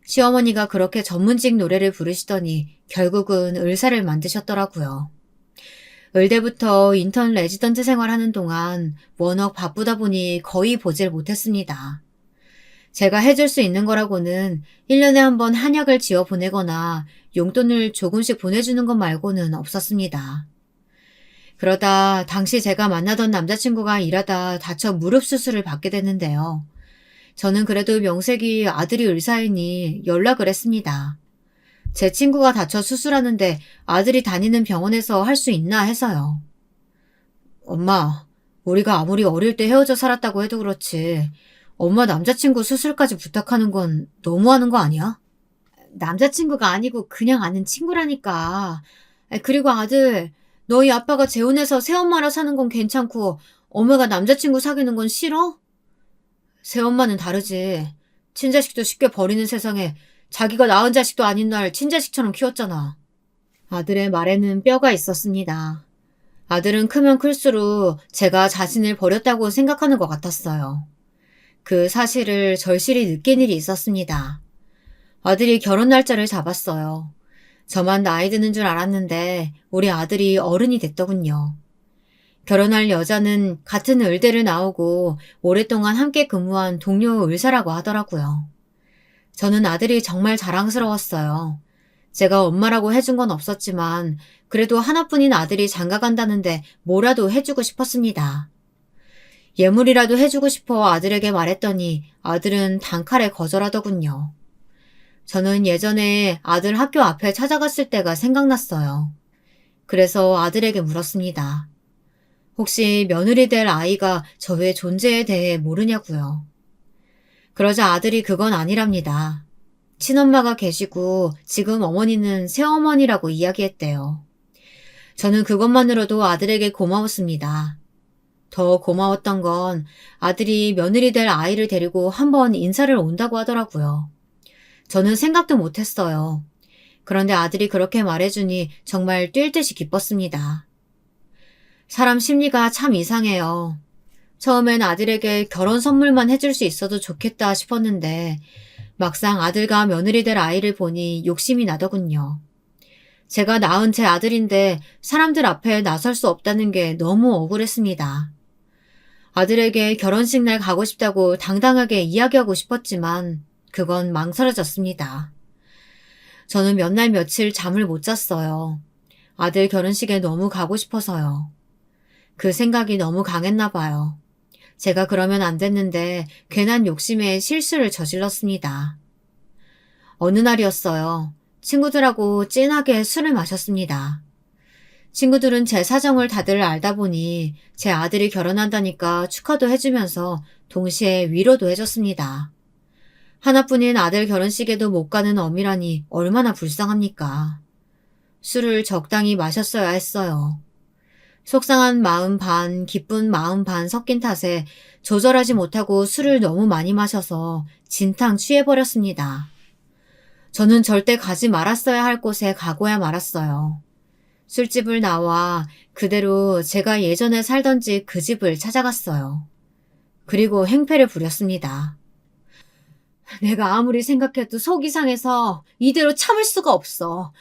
시어머니가 그렇게 전문직 노래를 부르시더니 결국은 의사를 만드셨더라고요. 의대부터 인턴 레지던트 생활하는 동안 워낙 바쁘다 보니 거의 보질 못했습니다. 제가 해줄 수 있는 거라고는 1년에 한 번 한약을 지어 보내거나 용돈을 조금씩 보내주는 것 말고는 없었습니다. 그러다 당시 제가 만나던 남자친구가 일하다 다쳐 무릎 수술을 받게 됐는데요. 저는 그래도 명색이 아들이 의사이니 연락을 했습니다. 제 친구가 다쳐 수술하는데 아들이 다니는 병원에서 할 수 있나 해서요. 엄마, 우리가 아무리 어릴 때 헤어져 살았다고 해도 그렇지. 엄마 남자친구 수술까지 부탁하는 건 너무하는 거 아니야? 남자친구가 아니고 그냥 아는 친구라니까. 그리고 아들, 너희 아빠가 재혼해서 새엄마랑 사는 건 괜찮고 엄마가 남자친구 사귀는 건 싫어? 새엄마는 다르지. 친자식도 쉽게 버리는 세상에 자기가 낳은 자식도 아닌 날 친자식처럼 키웠잖아. 아들의 말에는 뼈가 있었습니다. 아들은 크면 클수록 제가 자신을 버렸다고 생각하는 것 같았어요. 그 사실을 절실히 느낀 일이 있었습니다. 아들이 결혼 날짜를 잡았어요. 저만 나이 드는 줄 알았는데 우리 아들이 어른이 됐더군요. 결혼할 여자는 같은 의대를 나오고 오랫동안 함께 근무한 동료 의사라고 하더라고요. 저는 아들이 정말 자랑스러웠어요. 제가 엄마라고 해준 건 없었지만 그래도 하나뿐인 아들이 장가간다는데 뭐라도 해주고 싶었습니다. 예물이라도 해주고 싶어 아들에게 말했더니 아들은 단칼에 거절하더군요. 저는 예전에 아들 학교 앞에 찾아갔을 때가 생각났어요. 그래서 아들에게 물었습니다. 혹시 며느리 될 아이가 저의 존재에 대해 모르냐고요. 그러자 아들이 그건 아니랍니다. 친엄마가 계시고 지금 어머니는 새어머니라고 이야기했대요. 저는 그것만으로도 아들에게 고마웠습니다. 더 고마웠던 건 아들이 며느리 될 아이를 데리고 한번 인사를 온다고 하더라고요. 저는 생각도 못했어요. 그런데 아들이 그렇게 말해주니 정말 뛸 듯이 기뻤습니다. 사람 심리가 참 이상해요. 처음엔 아들에게 결혼 선물만 해줄 수 있어도 좋겠다 싶었는데 막상 아들과 며느리 될 아이를 보니 욕심이 나더군요. 제가 낳은 제 아들인데 사람들 앞에 나설 수 없다는 게 너무 억울했습니다. 아들에게 결혼식 날 가고 싶다고 당당하게 이야기하고 싶었지만 그건 망설여졌습니다. 저는 몇 날 며칠 잠을 못 잤어요. 아들 결혼식에 너무 가고 싶어서요. 그 생각이 너무 강했나 봐요. 제가 그러면 안 됐는데 괜한 욕심에 실수를 저질렀습니다. 어느 날이었어요. 친구들하고 진하게 술을 마셨습니다. 친구들은 제 사정을 다들 알다 보니 제 아들이 결혼한다니까 축하도 해주면서 동시에 위로도 해줬습니다. 하나뿐인 아들 결혼식에도 못 가는 어미라니 얼마나 불쌍합니까? 술을 적당히 마셨어야 했어요. 속상한 마음 반, 기쁜 마음 반 섞인 탓에 조절하지 못하고 술을 너무 많이 마셔서 진탕 취해버렸습니다. 저는 절대 가지 말았어야 할 곳에 가고야 말았어요. 술집을 나와 그대로 제가 예전에 살던 집 그 집을 찾아갔어요. 그리고 행패를 부렸습니다. 내가 아무리 생각해도 속이 상해서 이대로 참을 수가 없어.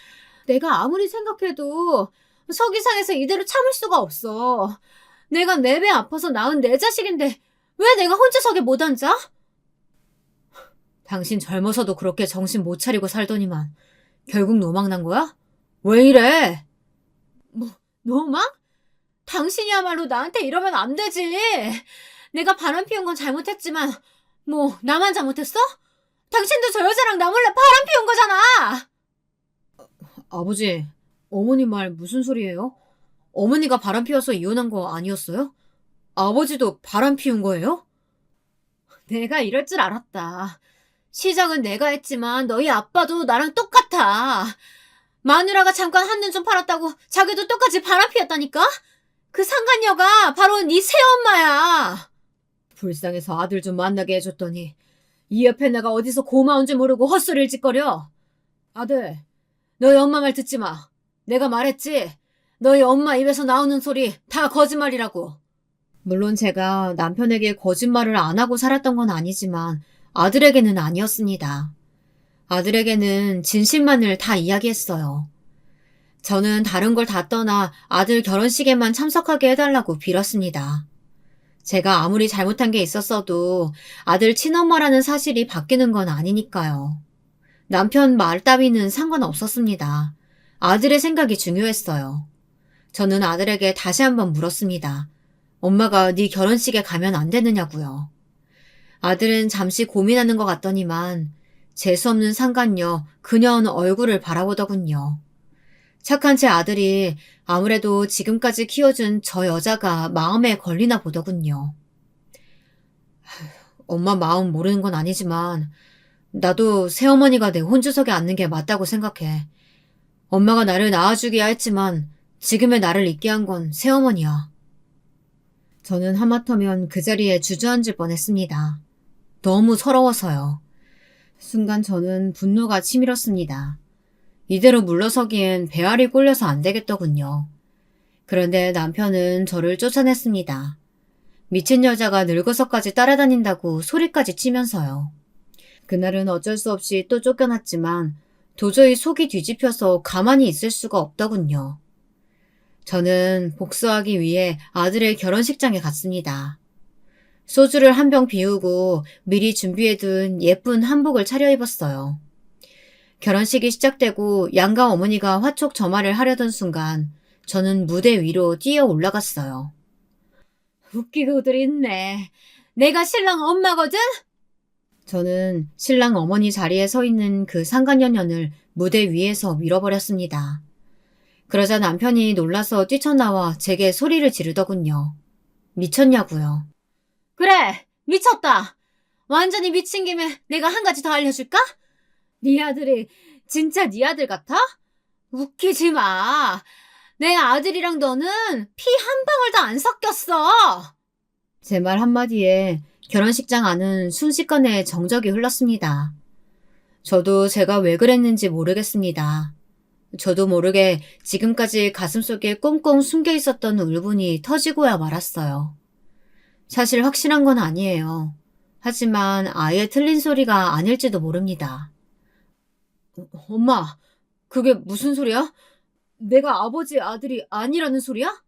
내가 아무리 생각해도 속이 상해서 이대로 참을 수가 없어. 내가 내 배 아파서 낳은 내 자식인데 왜 내가 혼자서게 못 앉아? 당신 젊어서도 그렇게 정신 못 차리고 살더니만 결국 노망 난 거야? 왜 이래? 뭐, 노망? 당신이야말로 나한테 이러면 안 되지. 내가 바람 피운 건 잘못했지만 뭐 나만 잘못했어? 당신도 저 여자랑 나 몰래 바람 피운 거잖아. 아버지, 어머니 말 무슨 소리예요? 어머니가 바람 피워서 이혼한 거 아니었어요? 아버지도 바람 피운 거예요? 내가 이럴 줄 알았다. 시작은 내가 했지만 너희 아빠도 나랑 똑같아. 마누라가 잠깐 한눈 좀 팔았다고 자기도 똑같이 바람 피웠다니까? 그 상간녀가 바로 네 새엄마야. 불쌍해서 아들 좀 만나게 해줬더니 이 옆에 내가 어디서 고마운 줄 모르고 헛소리를 짓거려. 아들, 너희 엄마 말 듣지 마. 내가 말했지? 너희 엄마 입에서 나오는 소리 다 거짓말이라고. 물론 제가 남편에게 거짓말을 안 하고 살았던 건 아니지만 아들에게는 아니었습니다. 아들에게는 진실만을 다 이야기했어요. 저는 다른 걸 다 떠나 아들 결혼식에만 참석하게 해달라고 빌었습니다. 제가 아무리 잘못한 게 있었어도 아들 친엄마라는 사실이 바뀌는 건 아니니까요. 남편 말 따위는 상관없었습니다. 아들의 생각이 중요했어요. 저는 아들에게 다시 한번 물었습니다. 엄마가 네 결혼식에 가면 안 되느냐고요. 아들은 잠시 고민하는 것 같더니만 재수없는 상간녀 그녀 얼굴을 바라보더군요. 착한 제 아들이 아무래도 지금까지 키워준 저 여자가 마음에 걸리나 보더군요. 엄마 마음 모르는 건 아니지만 나도 새어머니가 내 혼주석에 앉는 게 맞다고 생각해. 엄마가 나를 낳아주기야 했지만 지금의 나를 있게 한 건 새어머니야. 저는 하마터면 그 자리에 주저앉을 뻔했습니다. 너무 서러워서요. 순간 저는 분노가 치밀었습니다. 이대로 물러서기엔 배알이 꼴려서 안 되겠더군요. 그런데 남편은 저를 쫓아냈습니다. 미친 여자가 늙어서까지 따라다닌다고 소리까지 치면서요. 그날은 어쩔 수 없이 또 쫓겨났지만 도저히 속이 뒤집혀서 가만히 있을 수가 없더군요. 저는 복수하기 위해 아들의 결혼식장에 갔습니다. 소주를 한 병 비우고 미리 준비해둔 예쁜 한복을 차려입었어요. 결혼식이 시작되고 양가 어머니가 화촉 점화를 하려던 순간 저는 무대 위로 뛰어 올라갔어요. 웃기고들 있네. 내가 신랑 엄마거든? 저는 신랑 어머니 자리에 서 있는 그 상간녀년을 무대 위에서 밀어버렸습니다. 그러자 남편이 놀라서 뛰쳐나와 제게 소리를 지르더군요. 미쳤냐고요. 그래, 미쳤다. 완전히 미친 김에 내가 한 가지 더 알려줄까? 네 아들이 진짜 네 아들 같아? 웃기지 마. 내 아들이랑 너는 피 한 방울도 안 섞였어. 제 말 한마디에 결혼식장 안은 순식간에 정적이 흘렀습니다. 저도 제가 왜 그랬는지 모르겠습니다. 저도 모르게 지금까지 가슴속에 꽁꽁 숨겨 있었던 울분이 터지고야 말았어요. 사실 확실한 건 아니에요. 하지만 아예 틀린 소리가 아닐지도 모릅니다. 엄마, 그게 무슨 소리야? 내가 아버지 아들이 아니라는 소리야?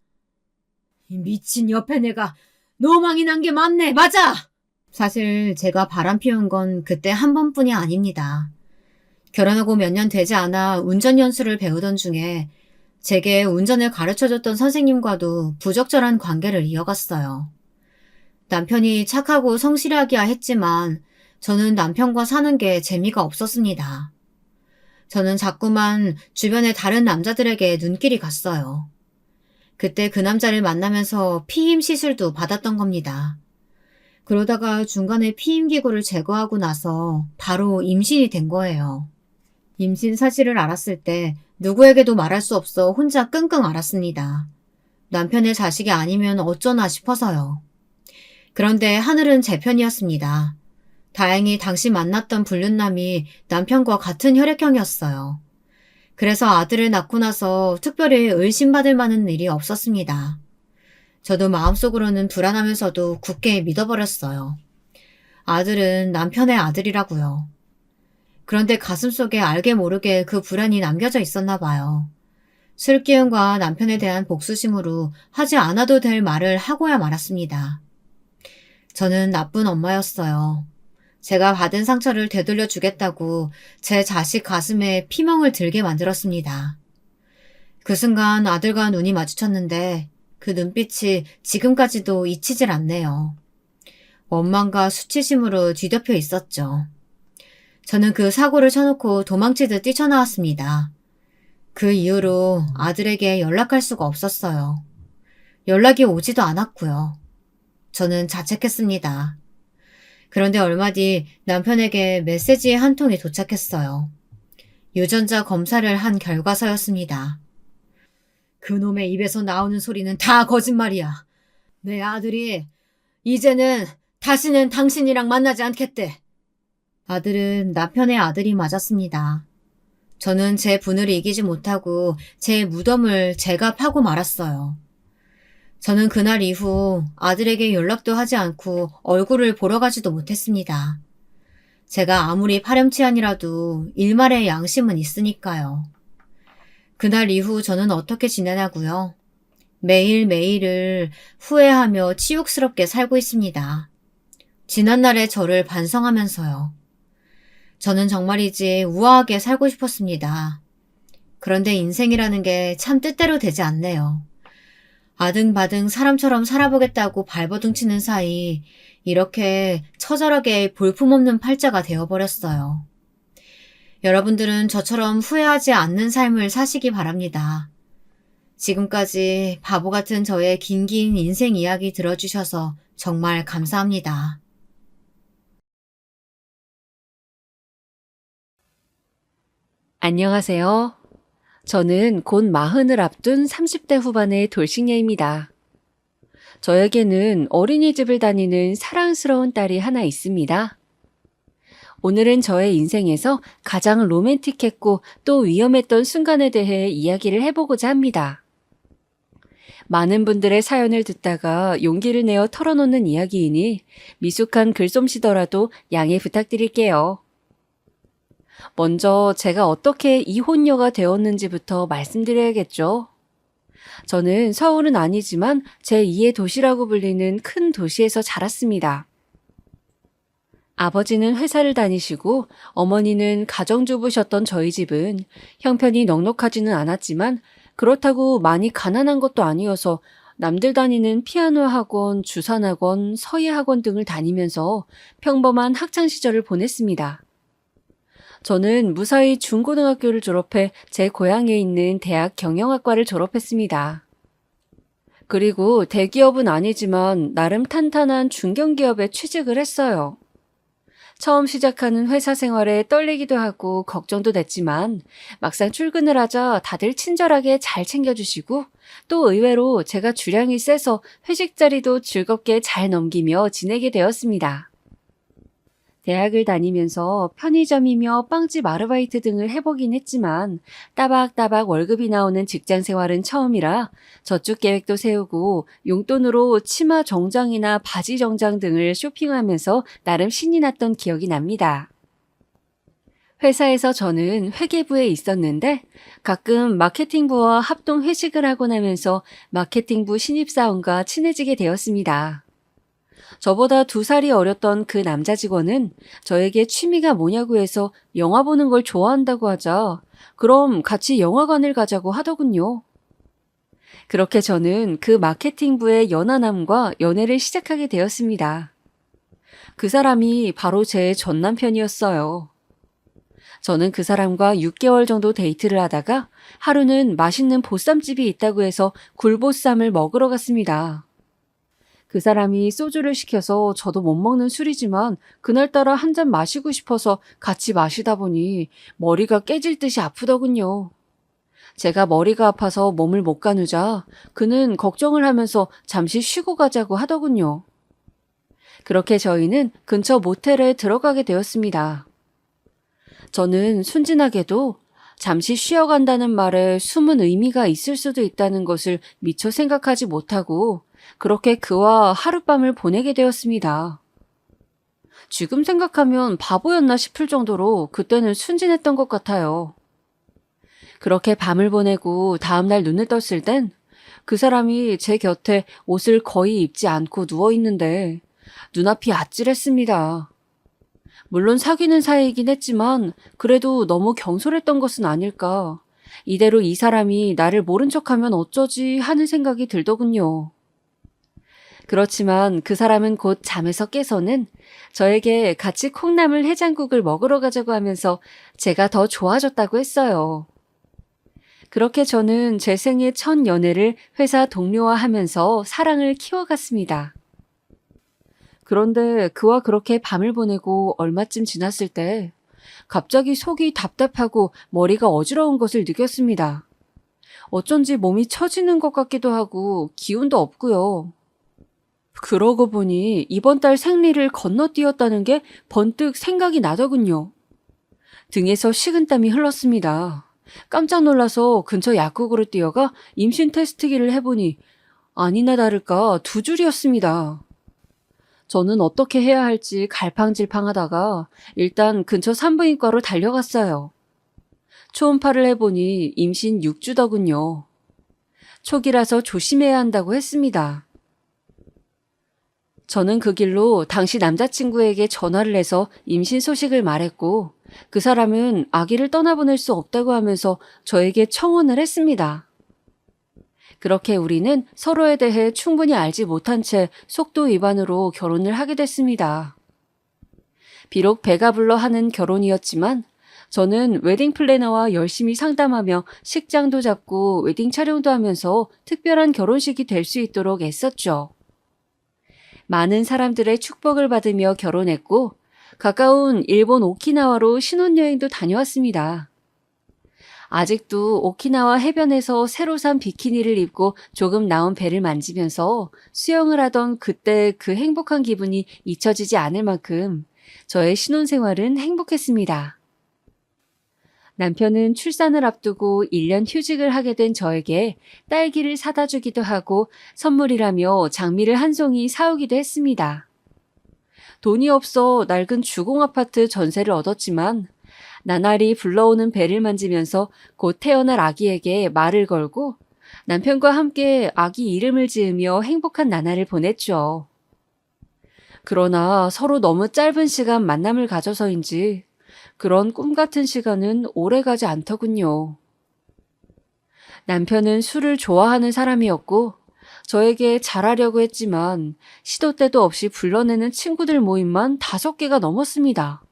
이 미친 옆에 내가 노망이 난 게 맞네. 맞아! 사실 제가 바람 피운 건 그때 한 번뿐이 아닙니다. 결혼하고 몇 년 되지 않아 운전 연수를 배우던 중에 제게 운전을 가르쳐줬던 선생님과도 부적절한 관계를 이어갔어요. 남편이 착하고 성실하기야 했지만 저는 남편과 사는 게 재미가 없었습니다. 저는 자꾸만 주변의 다른 남자들에게 눈길이 갔어요. 그때 그 남자를 만나면서 피임 시술도 받았던 겁니다. 그러다가 중간에 피임기구를 제거하고 나서 바로 임신이 된 거예요. 임신 사실을 알았을 때 누구에게도 말할 수 없어 혼자 끙끙 앓았습니다. 남편의 자식이 아니면 어쩌나 싶어서요. 그런데 하늘은 제 편이었습니다. 다행히 당시 만났던 불륜남이 남편과 같은 혈액형이었어요. 그래서 아들을 낳고 나서 특별히 의심받을 만한 일이 없었습니다. 저도 마음속으로는 불안하면서도 굳게 믿어버렸어요. 아들은 남편의 아들이라고요. 그런데 가슴속에 알게 모르게 그 불안이 남겨져 있었나 봐요. 술기운과 남편에 대한 복수심으로 하지 않아도 될 말을 하고야 말았습니다. 저는 나쁜 엄마였어요. 제가 받은 상처를 되돌려 주겠다고 제 자식 가슴에 피멍을 들게 만들었습니다. 그 순간 아들과 눈이 마주쳤는데 그 눈빛이 지금까지도 잊히질 않네요. 원망과 수치심으로 뒤덮여 있었죠. 저는 그 사고를 쳐놓고 도망치듯 뛰쳐나왔습니다. 그 이후로 아들에게 연락할 수가 없었어요. 연락이 오지도 않았고요. 저는 자책했습니다. 그런데 얼마 뒤 남편에게 메시지 한 통이 도착했어요. 유전자 검사를 한 결과서였습니다. 그놈의 입에서 나오는 소리는 다 거짓말이야. 내 아들이 이제는 다시는 당신이랑 만나지 않겠대. 아들은 남편의 아들이 맞았습니다. 저는 제 분을 이기지 못하고 제 무덤을 제가 파고 말았어요. 저는 그날 이후 아들에게 연락도 하지 않고 얼굴을 보러 가지도 못했습니다. 제가 아무리 파렴치한이라도 일말의 양심은 있으니까요. 그날 이후 저는 어떻게 지내나고요? 매일매일을 후회하며 치욕스럽게 살고 있습니다. 지난날의 저를 반성하면서요. 저는 정말이지 우아하게 살고 싶었습니다. 그런데 인생이라는 게 참 뜻대로 되지 않네요. 아등바등 사람처럼 살아보겠다고 발버둥 치는 사이 이렇게 처절하게 볼품없는 팔자가 되어버렸어요. 여러분들은 저처럼 후회하지 않는 삶을 사시기 바랍니다. 지금까지 바보 같은 저의 긴긴 인생 이야기 들어주셔서 정말 감사합니다. 안녕하세요. 저는 곧 마흔을 앞둔 30대 후반의 돌싱녀입니다. 저에게는 어린이집을 다니는 사랑스러운 딸이 하나 있습니다. 오늘은 저의 인생에서 가장 로맨틱했고 또 위험했던 순간에 대해 이야기를 해보고자 합니다. 많은 분들의 사연을 듣다가 용기를 내어 털어놓는 이야기이니 미숙한 글솜씨더라도 양해 부탁드릴게요. 먼저 제가 어떻게 이혼녀가 되었는지부터 말씀드려야겠죠. 저는 서울은 아니지만 제2의 도시라고 불리는 큰 도시에서 자랐습니다. 아버지는 회사를 다니시고 어머니는 가정주부셨던 저희 집은 형편이 넉넉하지는 않았지만 그렇다고 많이 가난한 것도 아니어서 남들 다니는 피아노 학원, 주산학원, 서예학원 등을 다니면서 평범한 학창시절을 보냈습니다. 저는 무사히 중고등학교를 졸업해 제 고향에 있는 대학 경영학과를 졸업했습니다. 그리고 대기업은 아니지만 나름 탄탄한 중견기업에 취직을 했어요. 처음 시작하는 회사 생활에 떨리기도 하고 걱정도 됐지만 막상 출근을 하자 다들 친절하게 잘 챙겨주시고 또 의외로 제가 주량이 세서 회식 자리도 즐겁게 잘 넘기며 지내게 되었습니다. 대학을 다니면서 편의점이며 빵집 아르바이트 등을 해보긴 했지만 따박따박 월급이 나오는 직장 생활은 처음이라 저축 계획도 세우고 용돈으로 치마 정장이나 바지 정장 등을 쇼핑하면서 나름 신이 났던 기억이 납니다. 회사에서 저는 회계부에 있었는데 가끔 마케팅부와 합동 회식을 하고 나면서 마케팅부 신입사원과 친해지게 되었습니다. 저보다 2살이 어렸던 그 남자 직원은 저에게 취미가 뭐냐고 해서 영화 보는 걸 좋아한다고 하자 그럼 같이 영화관을 가자고 하더군요. 그렇게 저는 그 마케팅부의 연하남과 연애를 시작하게 되었습니다. 그 사람이 바로 제 전 남편이었어요. 저는 그 사람과 6개월 정도 데이트를 하다가 하루는 맛있는 보쌈집이 있다고 해서 굴보쌈을 먹으러 갔습니다. 그 사람이 소주를 시켜서 저도 못 먹는 술이지만 그날따라 한 잔 마시고 싶어서 같이 마시다 보니 머리가 깨질 듯이 아프더군요. 제가 머리가 아파서 몸을 못 가누자 그는 걱정을 하면서 잠시 쉬고 가자고 하더군요. 그렇게 저희는 근처 모텔에 들어가게 되었습니다. 저는 순진하게도 잠시 쉬어간다는 말에 숨은 의미가 있을 수도 있다는 것을 미처 생각하지 못하고 그렇게 그와 하룻밤을 보내게 되었습니다. 지금 생각하면 바보였나 싶을 정도로 그때는 순진했던 것 같아요. 그렇게 밤을 보내고 다음날 눈을 떴을 땐 그 사람이 제 곁에 옷을 거의 입지 않고 누워있는데 눈앞이 아찔했습니다. 물론 사귀는 사이이긴 했지만 그래도 너무 경솔했던 것은 아닐까. 이대로 이 사람이 나를 모른 척하면 어쩌지 하는 생각이 들더군요. 그렇지만 그 사람은 곧 잠에서 깨서는 저에게 같이 콩나물 해장국을 먹으러 가자고 하면서 제가 더 좋아졌다고 했어요. 그렇게 저는 제 생애 첫 연애를 회사 동료와 하면서 사랑을 키워갔습니다. 그런데 그와 그렇게 밤을 보내고 얼마쯤 지났을 때 갑자기 속이 답답하고 머리가 어지러운 것을 느꼈습니다. 어쩐지 몸이 처지는 것 같기도 하고 기운도 없고요. 그러고 보니 이번 달 생리를 건너뛰었다는 게 번뜩 생각이 나더군요. 등에서 식은땀이 흘렀습니다. 깜짝 놀라서 근처 약국으로 뛰어가 임신 테스트기를 해보니 아니나 다를까 2줄이었습니다. 저는 어떻게 해야 할지 갈팡질팡하다가 일단 근처 산부인과로 달려갔어요. 초음파를 해보니 임신 6주더군요. 초기라서 조심해야 한다고 했습니다. 저는 그 길로 당시 남자친구에게 전화를 해서 임신 소식을 말했고 그 사람은 아기를 떠나보낼 수 없다고 하면서 저에게 청혼을 했습니다. 그렇게 우리는 서로에 대해 충분히 알지 못한 채 속도 위반으로 결혼을 하게 됐습니다. 비록 배가 불러 하는 결혼이었지만 저는 웨딩 플래너와 열심히 상담하며 식장도 잡고 웨딩 촬영도 하면서 특별한 결혼식이 될 수 있도록 애썼죠. 많은 사람들의 축복을 받으며 결혼했고 가까운 일본 오키나와로 신혼여행도 다녀왔습니다. 아직도 오키나와 해변에서 새로 산 비키니를 입고 조금 나온 배를 만지면서 수영을 하던 그때 그 행복한 기분이 잊혀지지 않을 만큼 저의 신혼생활은 행복했습니다. 남편은 출산을 앞두고 1년 휴직을 하게 된 저에게 딸기를 사다 주기도 하고 선물이라며 장미를 한 송이 사오기도 했습니다. 돈이 없어 낡은 주공아파트 전세를 얻었지만 나날이 불러오는 배를 만지면서 곧 태어날 아기에게 말을 걸고 남편과 함께 아기 이름을 지으며 행복한 나날을 보냈죠. 그러나 서로 너무 짧은 시간 만남을 가져서인지 그런 꿈 같은 시간은 오래가지 않더군요. 남편은 술을 좋아하는 사람이었고 저에게 잘하려고 했지만 시도 때도 없이 불러내는 친구들 모임만 5개가 넘었습니다.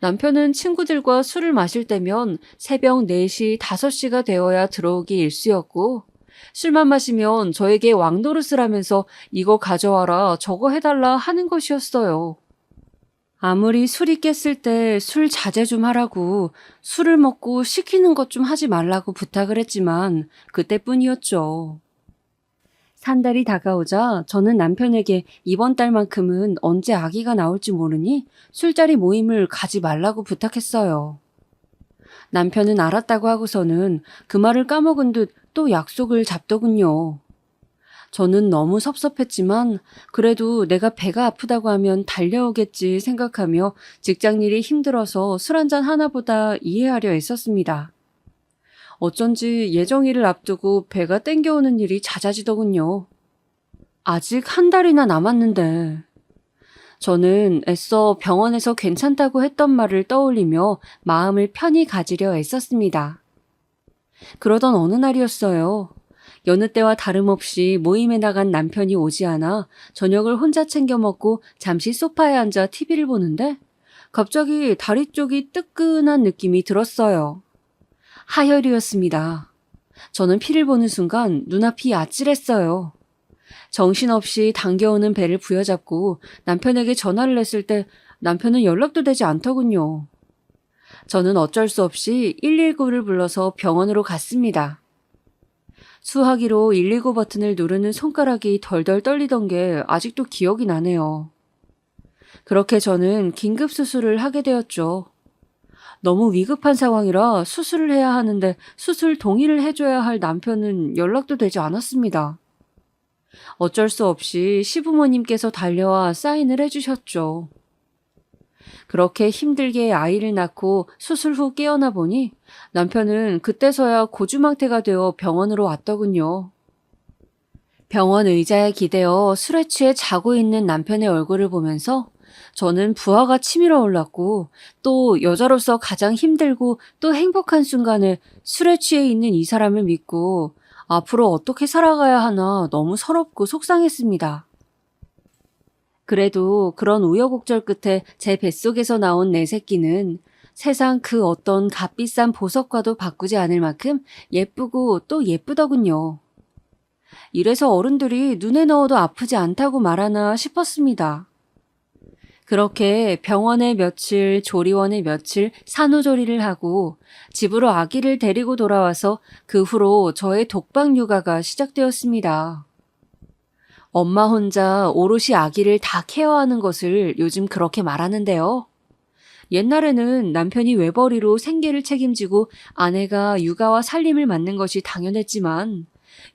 남편은 친구들과 술을 마실 때면 새벽 4시, 5시가 되어야 들어오기 일쑤였고 술만 마시면 저에게 왕노릇을 하면서 이거 가져와라 저거 해달라 하는 것이었어요. 아무리 술이 깼을 때 술 자제 좀 하라고 술을 먹고 시키는 것 좀 하지 말라고 부탁을 했지만 그때뿐이었죠. 산달이 다가오자 저는 남편에게 이번 달만큼은 언제 아기가 나올지 모르니 술자리 모임을 가지 말라고 부탁했어요. 남편은 알았다고 하고서는 그 말을 까먹은 듯 또 약속을 잡더군요. 저는 너무 섭섭했지만 그래도 내가 배가 아프다고 하면 달려오겠지 생각하며 직장일이 힘들어서 술 한잔 하나보다 이해하려 애썼습니다. 어쩐지 예정일을 앞두고 배가 땡겨오는 일이 잦아지더군요. 아직 1달이나 남았는데. 저는 애써 병원에서 괜찮다고 했던 말을 떠올리며 마음을 편히 가지려 애썼습니다. 그러던 어느 날이었어요. 여느 때와 다름없이 모임에 나간 남편이 오지 않아 저녁을 혼자 챙겨 먹고 잠시 소파에 앉아 TV를 보는데 갑자기 다리 쪽이 뜨끈한 느낌이 들었어요. 하혈이었습니다. 저는 피를 보는 순간 눈앞이 아찔했어요. 정신없이 당겨오는 배를 부여잡고 남편에게 전화를 했을 때 남편은 연락도 되지 않더군요. 저는 어쩔 수 없이 119를 불러서 병원으로 갔습니다. 수화기로 119 버튼을 누르는 손가락이 덜덜 떨리던 게 아직도 기억이 나네요. 그렇게 저는 긴급 수술을 하게 되었죠. 너무 위급한 상황이라 수술을 해야 하는데 수술 동의를 해줘야 할 남편은 연락도 되지 않았습니다. 어쩔 수 없이 시부모님께서 달려와 사인을 해주셨죠. 그렇게 힘들게 아이를 낳고 수술 후 깨어나 보니 남편은 그때서야 고주망태가 되어 병원으로 왔더군요. 병원 의자에 기대어 술에 취해 자고 있는 남편의 얼굴을 보면서 저는 부하가 치밀어 올랐고 또 여자로서 가장 힘들고 또 행복한 순간에 술에 취해 있는 이 사람을 믿고 앞으로 어떻게 살아가야 하나 너무 서럽고 속상했습니다. 그래도 그런 우여곡절 끝에 제 뱃속에서 나온 내 새끼는 세상 그 어떤 값비싼 보석과도 바꾸지 않을 만큼 예쁘고 또 예쁘더군요. 이래서 어른들이 눈에 넣어도 아프지 않다고 말하나 싶었습니다. 그렇게 병원에 며칠, 조리원에 며칠 산후조리를 하고 집으로 아기를 데리고 돌아와서 그 후로 저의 독박 육아가 시작되었습니다. 엄마 혼자 오롯이 아기를 다 케어하는 것을 요즘 그렇게 말하는데요. 옛날에는 남편이 외벌이로 생계를 책임지고 아내가 육아와 살림을 맡는 것이 당연했지만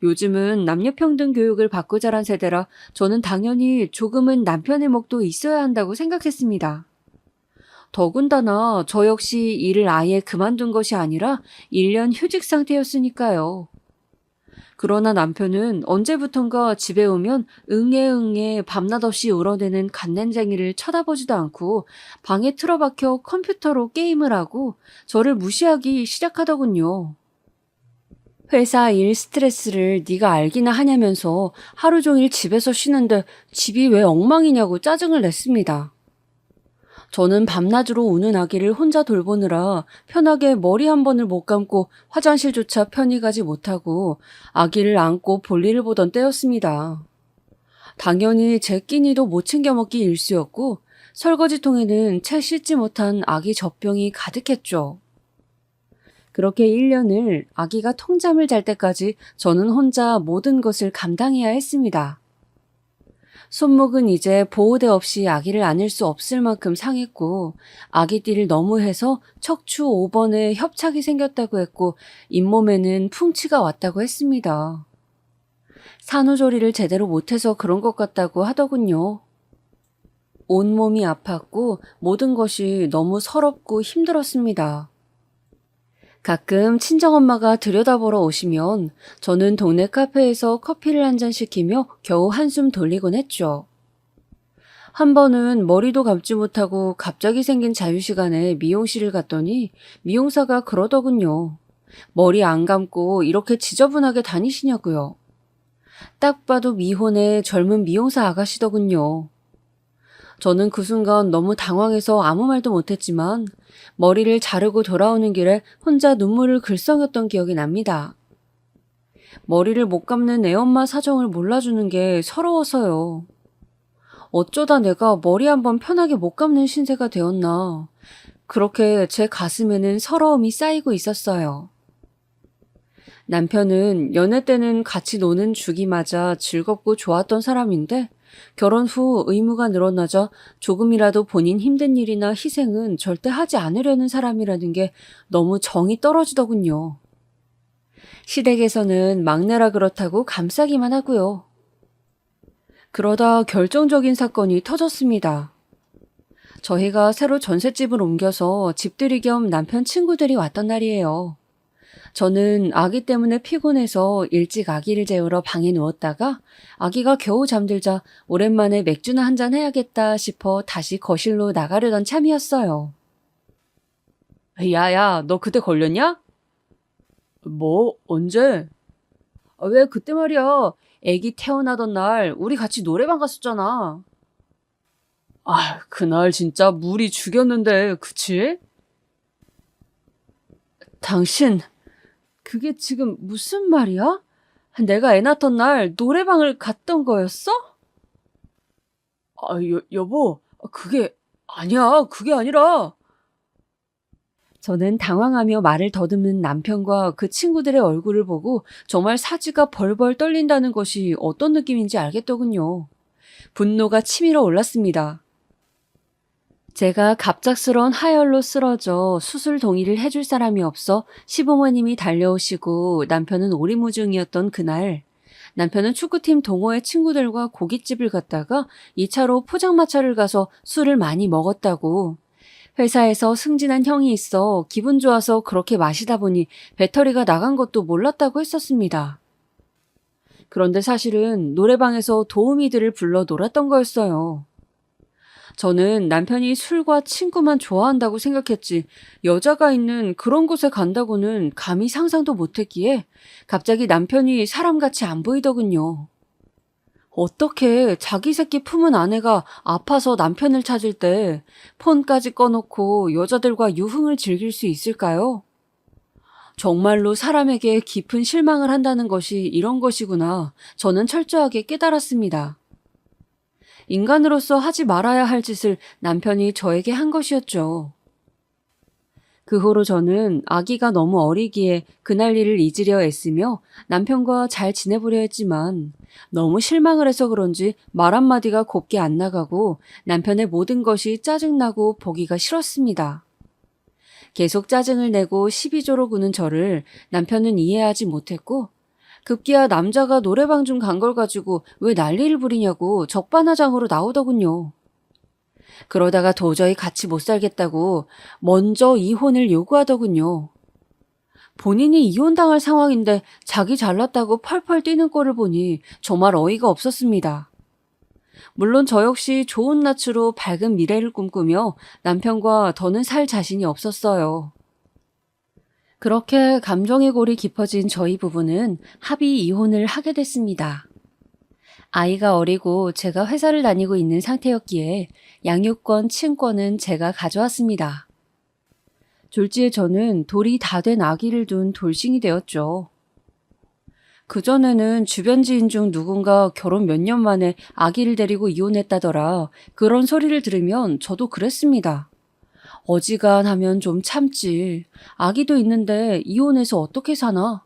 요즘은 남녀평등 교육을 받고 자란 세대라 저는 당연히 조금은 남편의 몫도 있어야 한다고 생각했습니다. 더군다나 저 역시 일을 아예 그만둔 것이 아니라 1년 휴직 상태였으니까요. 그러나 남편은 언제부턴가 집에 오면 응애응애 밤낮 없이 울어대는 갓난쟁이를 쳐다보지도 않고 방에 틀어박혀 컴퓨터로 게임을 하고 저를 무시하기 시작하더군요. 회사 일 스트레스를 네가 알기나 하냐면서 하루 종일 집에서 쉬는데 집이 왜 엉망이냐고 짜증을 냈습니다. 저는 밤낮으로 우는 아기를 혼자 돌보느라 편하게 머리 한 번을 못 감고 화장실조차 편히 가지 못하고 아기를 안고 볼일을 보던 때였습니다. 당연히 제 끼니도 못 챙겨 먹기 일쑤였고 설거지통에는 채 씻지 못한 아기 젖병이 가득했죠. 그렇게 1년을 아기가 통잠을 잘 때까지 저는 혼자 모든 것을 감당해야 했습니다. 손목은 이제 보호대 없이 아기를 안을 수 없을 만큼 상했고 아기띠를 너무 해서 척추 5번에 협착이 생겼다고 했고 잇몸에는 풍치가 왔다고 했습니다. 산후조리를 제대로 못해서 그런 것 같다고 하더군요. 온몸이 아팠고 모든 것이 너무 서럽고 힘들었습니다. 가끔 친정엄마가 들여다보러 오시면 저는 동네 카페에서 커피를 한 잔 시키며 겨우 한숨 돌리곤 했죠. 한 번은 머리도 감지 못하고 갑자기 생긴 자유시간에 미용실을 갔더니 미용사가 그러더군요. 머리 안 감고 이렇게 지저분하게 다니시냐고요. 딱 봐도 미혼의 젊은 미용사 아가씨더군요. 저는 그 순간 너무 당황해서 아무 말도 못했지만 머리를 자르고 돌아오는 길에 혼자 눈물을 글썽였던 기억이 납니다. 머리를 못 감는 애엄마 사정을 몰라주는 게 서러워서요. 어쩌다 내가 머리 한번 편하게 못 감는 신세가 되었나. 그렇게 제 가슴에는 서러움이 쌓이고 있었어요. 남편은 연애 때는 같이 노는 죽이 맞아 즐겁고 좋았던 사람인데 결혼 후 의무가 늘어나자 조금이라도 본인 힘든 일이나 희생은 절대 하지 않으려는 사람이라는 게 너무 정이 떨어지더군요. 시댁에서는 막내라 그렇다고 감싸기만 하고요. 그러다 결정적인 사건이 터졌습니다. 저희가 새로 전셋집을 옮겨서 집들이 겸 남편 친구들이 왔던 날이에요. 저는 아기 때문에 피곤해서 일찍 아기를 재우러 방에 누웠다가 아기가 겨우 잠들자 오랜만에 맥주나 한잔 해야겠다 싶어 다시 거실로 나가려던 참이었어요. 야야, 너 그때 걸렸냐? 뭐? 언제? 왜 그때 말이야. 아기 태어나던 날 우리 같이 노래방 갔었잖아. 아, 그날 진짜 물이 죽였는데, 그치? 당신, 그게 지금 무슨 말이야? 내가 애 낳던 날 노래방을 갔던 거였어? 아, 여보, 아니야, 그게 아니라. 저는 당황하며 말을 더듬는 남편과 그 친구들의 얼굴을 보고 정말 사지가 벌벌 떨린다는 것이 어떤 느낌인지 알겠더군요. 분노가 치밀어 올랐습니다. 제가 갑작스러운 하혈로 쓰러져 수술 동의를 해줄 사람이 없어 시부모님이 달려오시고 남편은 오리무중이었던 그날, 남편은 축구팀 동호회 친구들과 고깃집을 갔다가 2차로 포장마차를 가서 술을 많이 먹었다고, 회사에서 승진한 형이 있어 기분 좋아서 그렇게 마시다 보니 배터리가 나간 것도 몰랐다고 했었습니다. 그런데 사실은 노래방에서 도우미들을 불러 놀았던 거였어요. 저는 남편이 술과 친구만 좋아한다고 생각했지 여자가 있는 그런 곳에 간다고는 감히 상상도 못했기에 갑자기 남편이 사람같이 안 보이더군요. 어떻게 자기 새끼 품은 아내가 아파서 남편을 찾을 때 폰까지 꺼놓고 여자들과 유흥을 즐길 수 있을까요? 정말로 사람에게 깊은 실망을 한다는 것이 이런 것이구나. 저는 철저하게 깨달았습니다. 인간으로서 하지 말아야 할 짓을 남편이 저에게 한 것이었죠. 그 후로 저는 아기가 너무 어리기에 그날 일을 잊으려 애쓰며 남편과 잘 지내보려 했지만 너무 실망을 해서 그런지 말 한마디가 곱게 안 나가고 남편의 모든 것이 짜증나고 보기가 싫었습니다. 계속 짜증을 내고 시비조로 구는 저를 남편은 이해하지 못했고 급기야 남자가 노래방 중 간 걸 가지고 왜 난리를 부리냐고 적반하장으로 나오더군요. 그러다가 도저히 같이 못 살겠다고 먼저 이혼을 요구하더군요. 본인이 이혼당할 상황인데 자기 잘났다고 펄펄 뛰는 꼴을 보니 정말 어이가 없었습니다. 물론 저 역시 좋은 낯으로 밝은 미래를 꿈꾸며 남편과 더는 살 자신이 없었어요. 그렇게 감정의 골이 깊어진 저희 부부는 합의 이혼을 하게 됐습니다. 아이가 어리고 제가 회사를 다니고 있는 상태였기에 양육권, 친권은 제가 가져왔습니다. 졸지에 저는 돌이 다 된 아기를 둔 돌싱이 되었죠. 그전에는 주변 지인 중 누군가 결혼 몇 년 만에 아기를 데리고 이혼했다더라. 그런 소리를 들으면 저도 그랬습니다. 어지간하면 좀 참지. 아기도 있는데 이혼해서 어떻게 사나?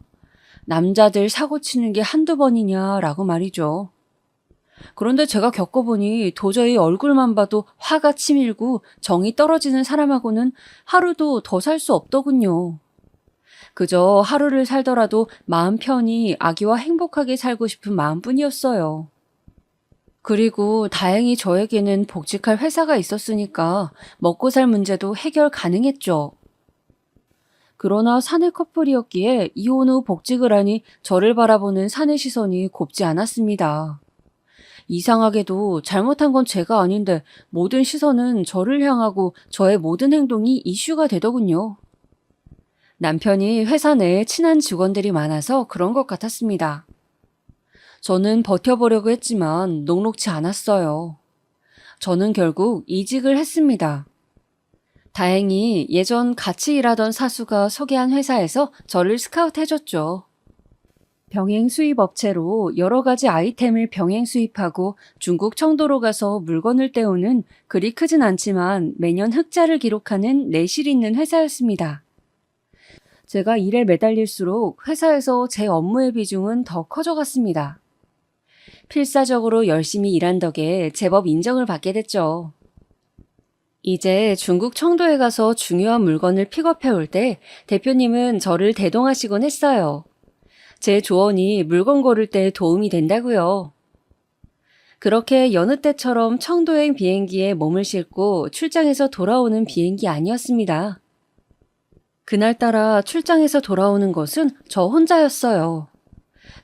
남자들 사고 치는 게 한두 번이냐라고 말이죠. 그런데 제가 겪어보니 도저히 얼굴만 봐도 화가 치밀고 정이 떨어지는 사람하고는 하루도 더 살 수 없더군요. 그저 하루를 살더라도 마음 편히 아기와 행복하게 살고 싶은 마음뿐이었어요. 그리고 다행히 저에게는 복직할 회사가 있었으니까 먹고 살 문제도 해결 가능했죠. 그러나 사내 커플이었기에 이혼 후 복직을 하니 저를 바라보는 사내 시선이 곱지 않았습니다. 이상하게도 잘못한 건 제가 아닌데 모든 시선은 저를 향하고 저의 모든 행동이 이슈가 되더군요. 남편이 회사 내에 친한 직원들이 많아서 그런 것 같았습니다. 저는 버텨보려고 했지만 녹록지 않았어요. 저는 결국 이직을 했습니다. 다행히 예전 같이 일하던 사수가 소개한 회사에서 저를 스카우트해줬죠. 병행 수입 업체로 여러 가지 아이템을 병행 수입하고 중국 청도로 가서 물건을 떼오는 그리 크진 않지만 매년 흑자를 기록하는 내실 있는 회사였습니다. 제가 일에 매달릴수록 회사에서 제 업무의 비중은 더 커져갔습니다. 필사적으로 열심히 일한 덕에 제법 인정을 받게 됐죠. 이제 중국 청도에 가서 중요한 물건을 픽업해 올 때 대표님은 저를 대동하시곤 했어요. 제 조언이 물건 고를 때 도움이 된다고요. 그렇게 여느 때처럼 청도행 비행기에 몸을 싣고 출장에서 돌아오는 비행기 아니었습니다. 그날따라 출장에서 돌아오는 것은 저 혼자였어요.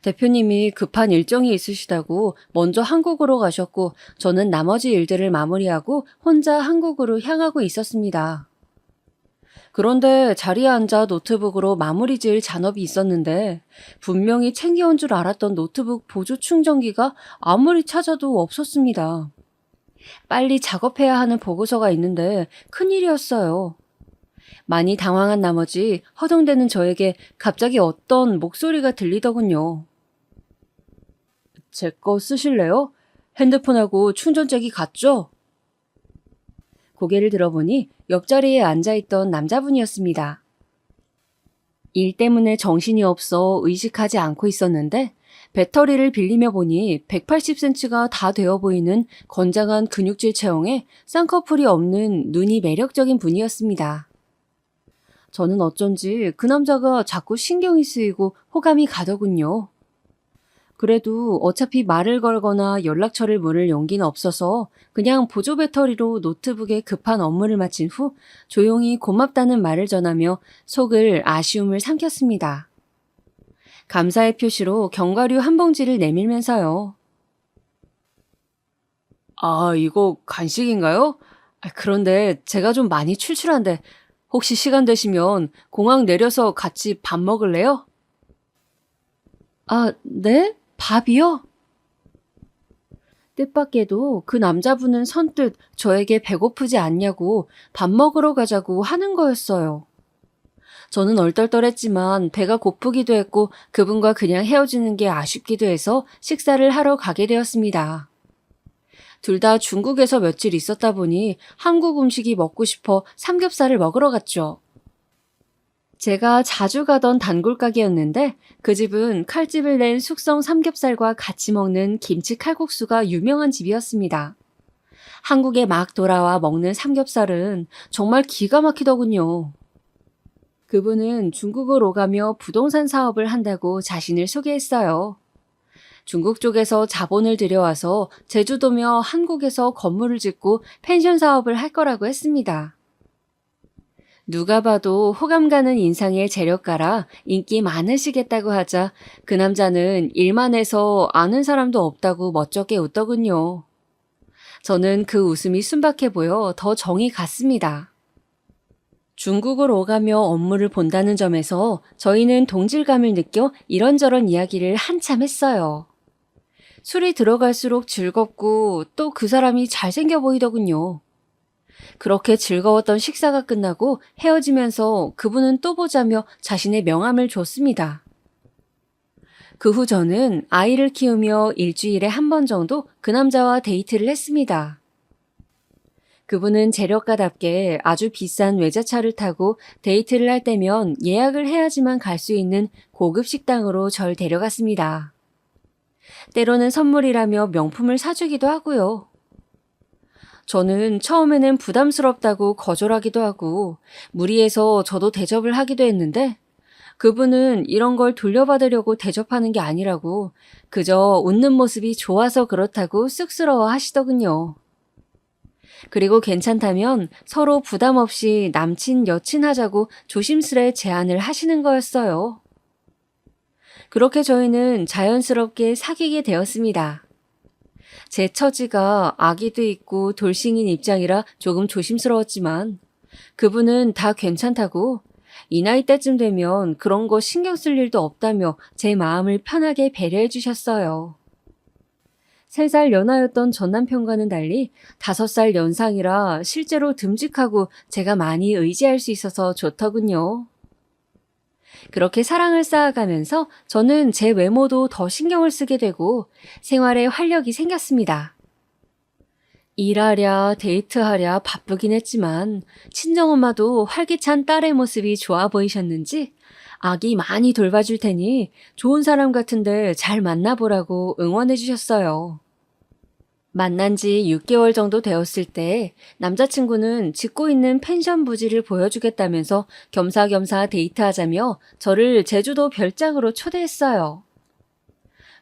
대표님이 급한 일정이 있으시다고 먼저 한국으로 가셨고 저는 나머지 일들을 마무리하고 혼자 한국으로 향하고 있었습니다. 그런데 자리에 앉아 노트북으로 마무리 지을 잔업이 있었는데 분명히 챙겨온 줄 알았던 노트북 보조 충전기가 아무리 찾아도 없었습니다. 빨리 작업해야 하는 보고서가 있는데 큰일이었어요. 많이 당황한 나머지 허둥대는 저에게 갑자기 어떤 목소리가 들리더군요. 제 거 쓰실래요? 핸드폰하고 충전잭이 같죠? 고개를 들어보니 옆자리에 앉아있던 남자분이었습니다. 일 때문에 정신이 없어 의식하지 않고 있었는데 배터리를 빌리며 보니 180cm가 다 되어 보이는 건장한 근육질 체형에 쌍꺼풀이 없는 눈이 매력적인 분이었습니다. 저는 어쩐지 그 남자가 자꾸 신경이 쓰이고 호감이 가더군요. 그래도 어차피 말을 걸거나 연락처를 물을 용기는 없어서 그냥 보조 배터리로 노트북에 급한 업무를 마친 후 조용히 고맙다는 말을 전하며 속을 아쉬움을 삼켰습니다. 감사의 표시로 견과류 한 봉지를 내밀면서요. 아, 이거 간식인가요? 그런데 제가 좀 많이 출출한데 혹시 시간 되시면 공항 내려서 같이 밥 먹을래요? 아, 네? 밥이요? 뜻밖에도 그 남자분은 선뜻 저에게 배고프지 않냐고 밥 먹으러 가자고 하는 거였어요. 저는 얼떨떨했지만 배가 고프기도 했고 그분과 그냥 헤어지는 게 아쉽기도 해서 식사를 하러 가게 되었습니다. 둘 다 중국에서 며칠 있었다 보니 한국 음식이 먹고 싶어 삼겹살을 먹으러 갔죠. 제가 자주 가던 단골 가게였는데 그 집은 칼집을 낸 숙성 삼겹살과 같이 먹는 김치 칼국수가 유명한 집이었습니다. 한국에 막 돌아와 먹는 삼겹살은 정말 기가 막히더군요. 그분은 중국을 오가며 부동산 사업을 한다고 자신을 소개했어요. 중국 쪽에서 자본을 들여와서 제주도며 한국에서 건물을 짓고 펜션 사업을 할 거라고 했습니다. 누가 봐도 호감 가는 인상의 재력가라 인기 많으시겠다고 하자 그 남자는 일만 해서 아는 사람도 없다고 멋쩍게 웃더군요. 저는 그 웃음이 순박해 보여 더 정이 갔습니다. 중국을 오가며 업무를 본다는 점에서 저희는 동질감을 느껴 이런저런 이야기를 한참 했어요. 술이 들어갈수록 즐겁고 또 그 사람이 잘생겨 보이더군요. 그렇게 즐거웠던 식사가 끝나고 헤어지면서 그분은 또 보자며 자신의 명함을 줬습니다. 그 후 저는 아이를 키우며 일주일에 한 번 정도 그 남자와 데이트를 했습니다. 그분은 재력가답게 아주 비싼 외제차를 타고 데이트를 할 때면 예약을 해야지만 갈 수 있는 고급 식당으로 절 데려갔습니다. 때로는 선물이라며 명품을 사주기도 하고요. 저는 처음에는 부담스럽다고 거절하기도 하고 무리해서 저도 대접을 하기도 했는데 그분은 이런 걸 돌려받으려고 대접하는 게 아니라고 그저 웃는 모습이 좋아서 그렇다고 쑥스러워 하시더군요. 그리고 괜찮다면 서로 부담 없이 남친, 여친 하자고 조심스레 제안을 하시는 거였어요. 그렇게 저희는 자연스럽게 사귀게 되었습니다. 제 처지가 아기도 있고 돌싱인 입장이라 조금 조심스러웠지만 그분은 다 괜찮다고 이 나이 때쯤 되면 그런 거 신경 쓸 일도 없다며 제 마음을 편하게 배려해 주셨어요. 3살 연하였던 전 남편과는 달리 5살 연상이라 실제로 듬직하고 제가 많이 의지할 수 있어서 좋더군요. 그렇게 사랑을 쌓아가면서 저는 제 외모도 더 신경을 쓰게 되고 생활에 활력이 생겼습니다. 일하랴 데이트하랴 바쁘긴 했지만 친정엄마도 활기찬 딸의 모습이 좋아 보이셨는지 아기 많이 돌봐줄 테니 좋은 사람 같은데 잘 만나보라고 응원해 주셨어요. 만난 지 6개월 정도 되었을 때 남자친구는 짓고 있는 펜션 부지를 보여주겠다면서 겸사겸사 데이트하자며 저를 제주도 별장으로 초대했어요.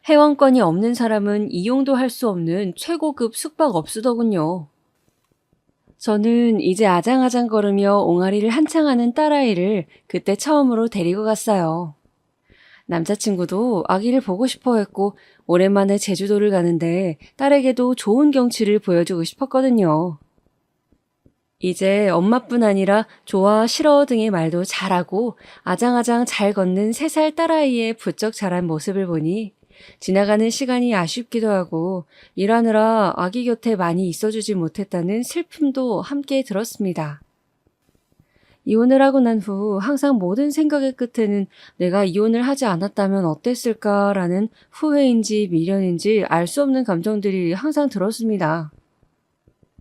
회원권이 없는 사람은 이용도 할 수 없는 최고급 숙박업소더군요. 저는 이제 아장아장 걸으며 옹알이를 한창 하는 딸아이를 그때 처음으로 데리고 갔어요. 남자친구도 아기를 보고 싶어 했고 오랜만에 제주도를 가는데 딸에게도 좋은 경치를 보여주고 싶었거든요. 이제 엄마뿐 아니라 좋아 싫어 등의 말도 잘하고 아장아장 잘 걷는 3살 딸아이의 부쩍 자란 모습을 보니 지나가는 시간이 아쉽기도 하고 일하느라 아기 곁에 많이 있어주지 못했다는 슬픔도 함께 들었습니다. 이혼을 하고 난 후 항상 모든 생각의 끝에는 내가 이혼을 하지 않았다면 어땠을까라는 후회인지 미련인지 알 수 없는 감정들이 항상 들었습니다.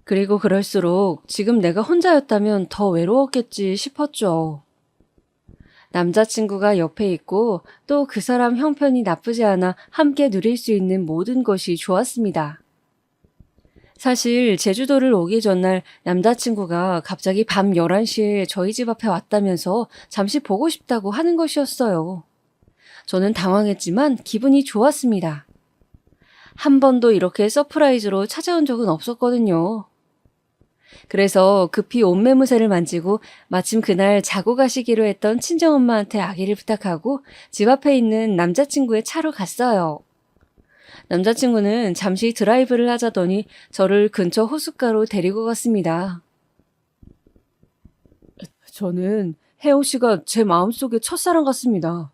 그리고 그럴수록 지금 내가 혼자였다면 더 외로웠겠지 싶었죠. 남자친구가 옆에 있고 또 그 사람 형편이 나쁘지 않아 함께 누릴 수 있는 모든 것이 좋았습니다. 사실 제주도를 오기 전날 남자친구가 갑자기 밤 11시에 저희 집 앞에 왔다면서 잠시 보고 싶다고 하는 것이었어요. 저는 당황했지만 기분이 좋았습니다. 한 번도 이렇게 서프라이즈로 찾아온 적은 없었거든요. 그래서 급히 옷매무새를 만지고 마침 그날 자고 가시기로 했던 친정엄마한테 아기를 부탁하고 집 앞에 있는 남자친구의 차로 갔어요. 남자친구는 잠시 드라이브를 하자더니 저를 근처 호숫가로 데리고 갔습니다. 저는 혜영 씨가 제 마음속의 첫사랑 같습니다.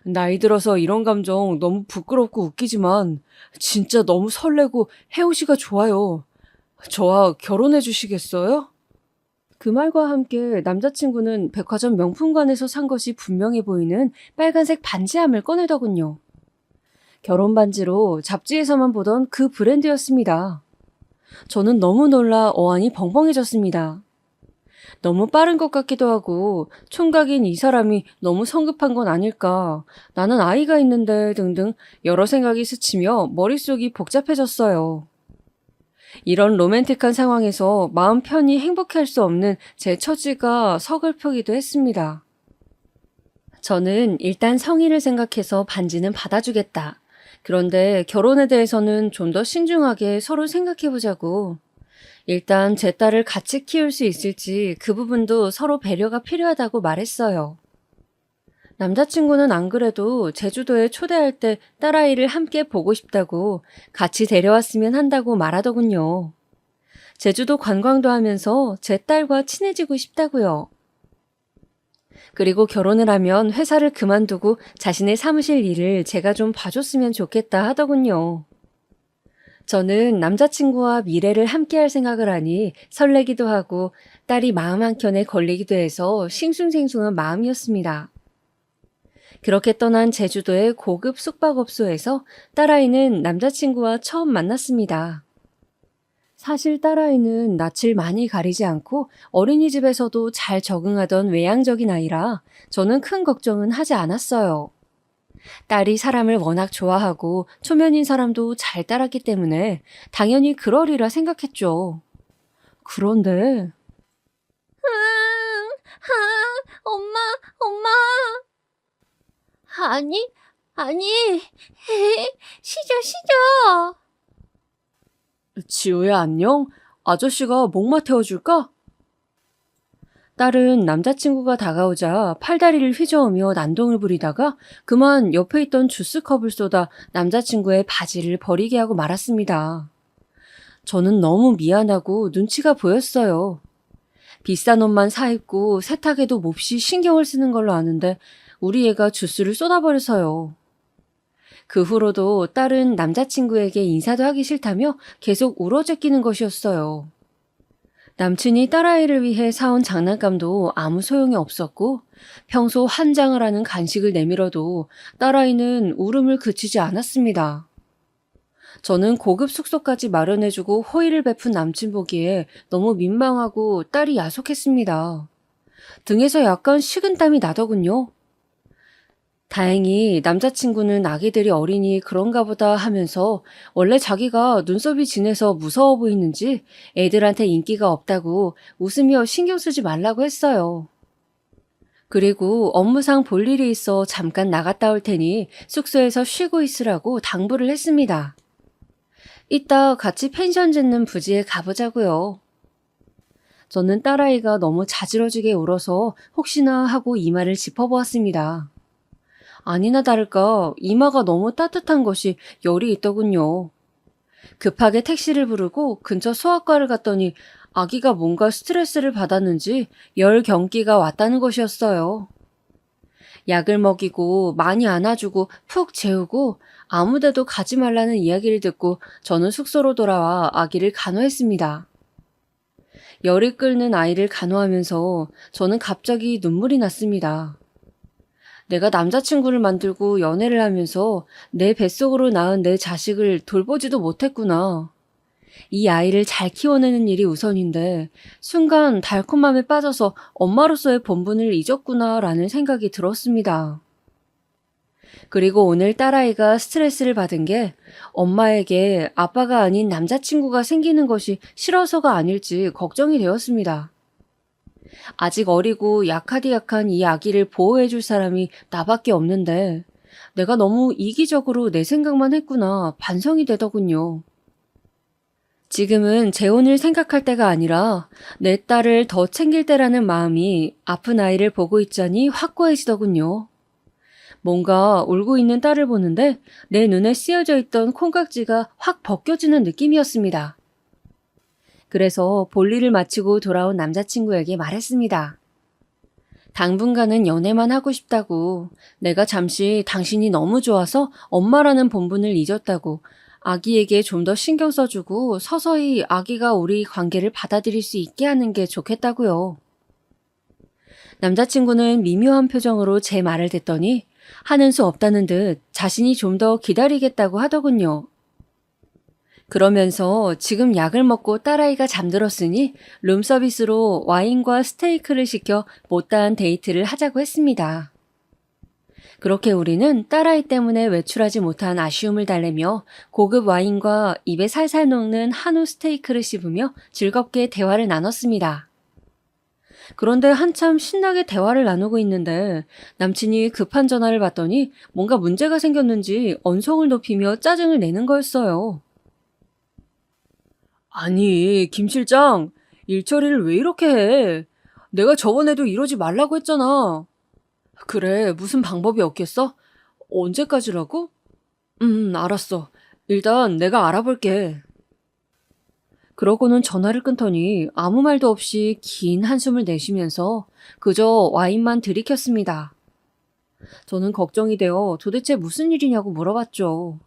나이 들어서 이런 감정 너무 부끄럽고 웃기지만 진짜 너무 설레고 혜영 씨가 좋아요. 저와 결혼해 주시겠어요? 그 말과 함께 남자친구는 백화점 명품관에서 산 것이 분명해 보이는 빨간색 반지함을 꺼내더군요. 결혼 반지로 잡지에서만 보던 그 브랜드였습니다. 저는 너무 놀라 어안이 벙벙해졌습니다. 너무 빠른 것 같기도 하고 총각인 이 사람이 너무 성급한 건 아닐까. 나는 아이가 있는데 등등 여러 생각이 스치며 머릿속이 복잡해졌어요. 이런 로맨틱한 상황에서 마음 편히 행복할 수 없는 제 처지가 서글프기도 했습니다. 저는 일단 성의를 생각해서 반지는 받아주겠다. 그런데 결혼에 대해서는 좀 더 신중하게 서로 생각해보자고. 일단 제 딸을 같이 키울 수 있을지 그 부분도 서로 배려가 필요하다고 말했어요. 남자친구는 안 그래도 제주도에 초대할 때 딸아이를 함께 보고 싶다고 같이 데려왔으면 한다고 말하더군요. 제주도 관광도 하면서 제 딸과 친해지고 싶다고요. 그리고 결혼을 하면 회사를 그만두고 자신의 사무실 일을 제가 좀 봐줬으면 좋겠다 하더군요. 저는 남자친구와 미래를 함께할 생각을 하니 설레기도 하고 딸이 마음 한켠에 걸리기도 해서 싱숭생숭한 마음이었습니다. 그렇게 떠난 제주도의 고급 숙박업소에서 딸아이는 남자친구와 처음 만났습니다. 사실 딸아이는 낯을 많이 가리지 않고 어린이집에서도 잘 적응하던 외향적인 아이라 저는 큰 걱정은 하지 않았어요. 딸이 사람을 워낙 좋아하고 초면인 사람도 잘 따랐기 때문에 당연히 그러리라 생각했죠. 그런데 엄마, 엄마. 아니, 아니, 시저. 지호야 안녕? 아저씨가 목마 태워줄까? 딸은 남자친구가 다가오자 팔다리를 휘저으며 난동을 부리다가 그만 옆에 있던 주스컵을 쏟아 남자친구의 바지를 버리게 하고 말았습니다. 저는 너무 미안하고 눈치가 보였어요. 비싼 옷만 사입고 세탁에도 몹시 신경을 쓰는 걸로 아는데 우리 애가 주스를 쏟아버려서요. 그 후로도 딸은 남자친구에게 인사도 하기 싫다며 계속 울어제끼는 것이었어요. 남친이 딸아이를 위해 사온 장난감도 아무 소용이 없었고 평소 환장을 하는 간식을 내밀어도 딸아이는 울음을 그치지 않았습니다. 저는 고급 숙소까지 마련해주고 호의를 베푼 남친 보기에 너무 민망하고 딸이 야속했습니다. 등에서 약간 식은땀이 나더군요. 다행히 남자친구는 아기들이 어리니 그런가 보다 하면서 원래 자기가 눈썹이 진해서 무서워 보이는지 애들한테 인기가 없다고 웃으며 신경 쓰지 말라고 했어요. 그리고 업무상 볼 일이 있어 잠깐 나갔다 올 테니 숙소에서 쉬고 있으라고 당부를 했습니다. 이따 같이 펜션 짓는 부지에 가보자고요. 저는 딸아이가 너무 자지러지게 울어서 혹시나 하고 이마를 짚어보았습니다. 아니나 다를까 이마가 너무 따뜻한 것이 열이 있더군요. 급하게 택시를 부르고 근처 소아과를 갔더니 아기가 뭔가 스트레스를 받았는지 열 경기가 왔다는 것이었어요. 약을 먹이고 많이 안아주고 푹 재우고 아무데도 가지 말라는 이야기를 듣고 저는 숙소로 돌아와 아기를 간호했습니다. 열이 끓는 아이를 간호하면서 저는 갑자기 눈물이 났습니다. 내가 남자친구를 만들고 연애를 하면서 내 뱃속으로 낳은 내 자식을 돌보지도 못했구나. 이 아이를 잘 키워내는 일이 우선인데 순간 달콤함에 빠져서 엄마로서의 본분을 잊었구나라는 생각이 들었습니다. 그리고 오늘 딸아이가 스트레스를 받은 게 엄마에게 아빠가 아닌 남자친구가 생기는 것이 싫어서가 아닐지 걱정이 되었습니다. 아직 어리고 약하디약한 이 아기를 보호해줄 사람이 나밖에 없는데 내가 너무 이기적으로 내 생각만 했구나 반성이 되더군요. 지금은 재혼을 생각할 때가 아니라 내 딸을 더 챙길 때라는 마음이 아픈 아이를 보고 있자니 확고해지더군요. 뭔가 울고 있는 딸을 보는데 내 눈에 씌어져 있던 콩깍지가 확 벗겨지는 느낌이었습니다. 그래서 볼일을 마치고 돌아온 남자친구에게 말했습니다. 당분간은 연애만 하고 싶다고, 내가 잠시 당신이 너무 좋아서 엄마라는 본분을 잊었다고, 아기에게 좀 더 신경 써주고 서서히 아기가 우리 관계를 받아들일 수 있게 하는 게 좋겠다고요. 남자친구는 미묘한 표정으로 제 말을 듣더니 하는 수 없다는 듯 자신이 좀 더 기다리겠다고 하더군요. 그러면서 지금 약을 먹고 딸아이가 잠들었으니 룸서비스로 와인과 스테이크를 시켜 못다한 데이트를 하자고 했습니다. 그렇게 우리는 딸아이 때문에 외출하지 못한 아쉬움을 달래며 고급 와인과 입에 살살 녹는 한우 스테이크를 씹으며 즐겁게 대화를 나눴습니다. 그런데 한참 신나게 대화를 나누고 있는데 남친이 급한 전화를 받더니 뭔가 문제가 생겼는지 언성을 높이며 짜증을 내는 거였어요. 아니, 김 실장, 일 처리를 왜 이렇게 해? 내가 저번에도 이러지 말라고 했잖아. 그래, 무슨 방법이 없겠어? 언제까지라고? 알았어. 일단 내가 알아볼게. 그러고는 전화를 끊더니 아무 말도 없이 긴 한숨을 내쉬면서 그저 와인만 들이켰습니다. 저는 걱정이 되어 도대체 무슨 일이냐고 물어봤죠.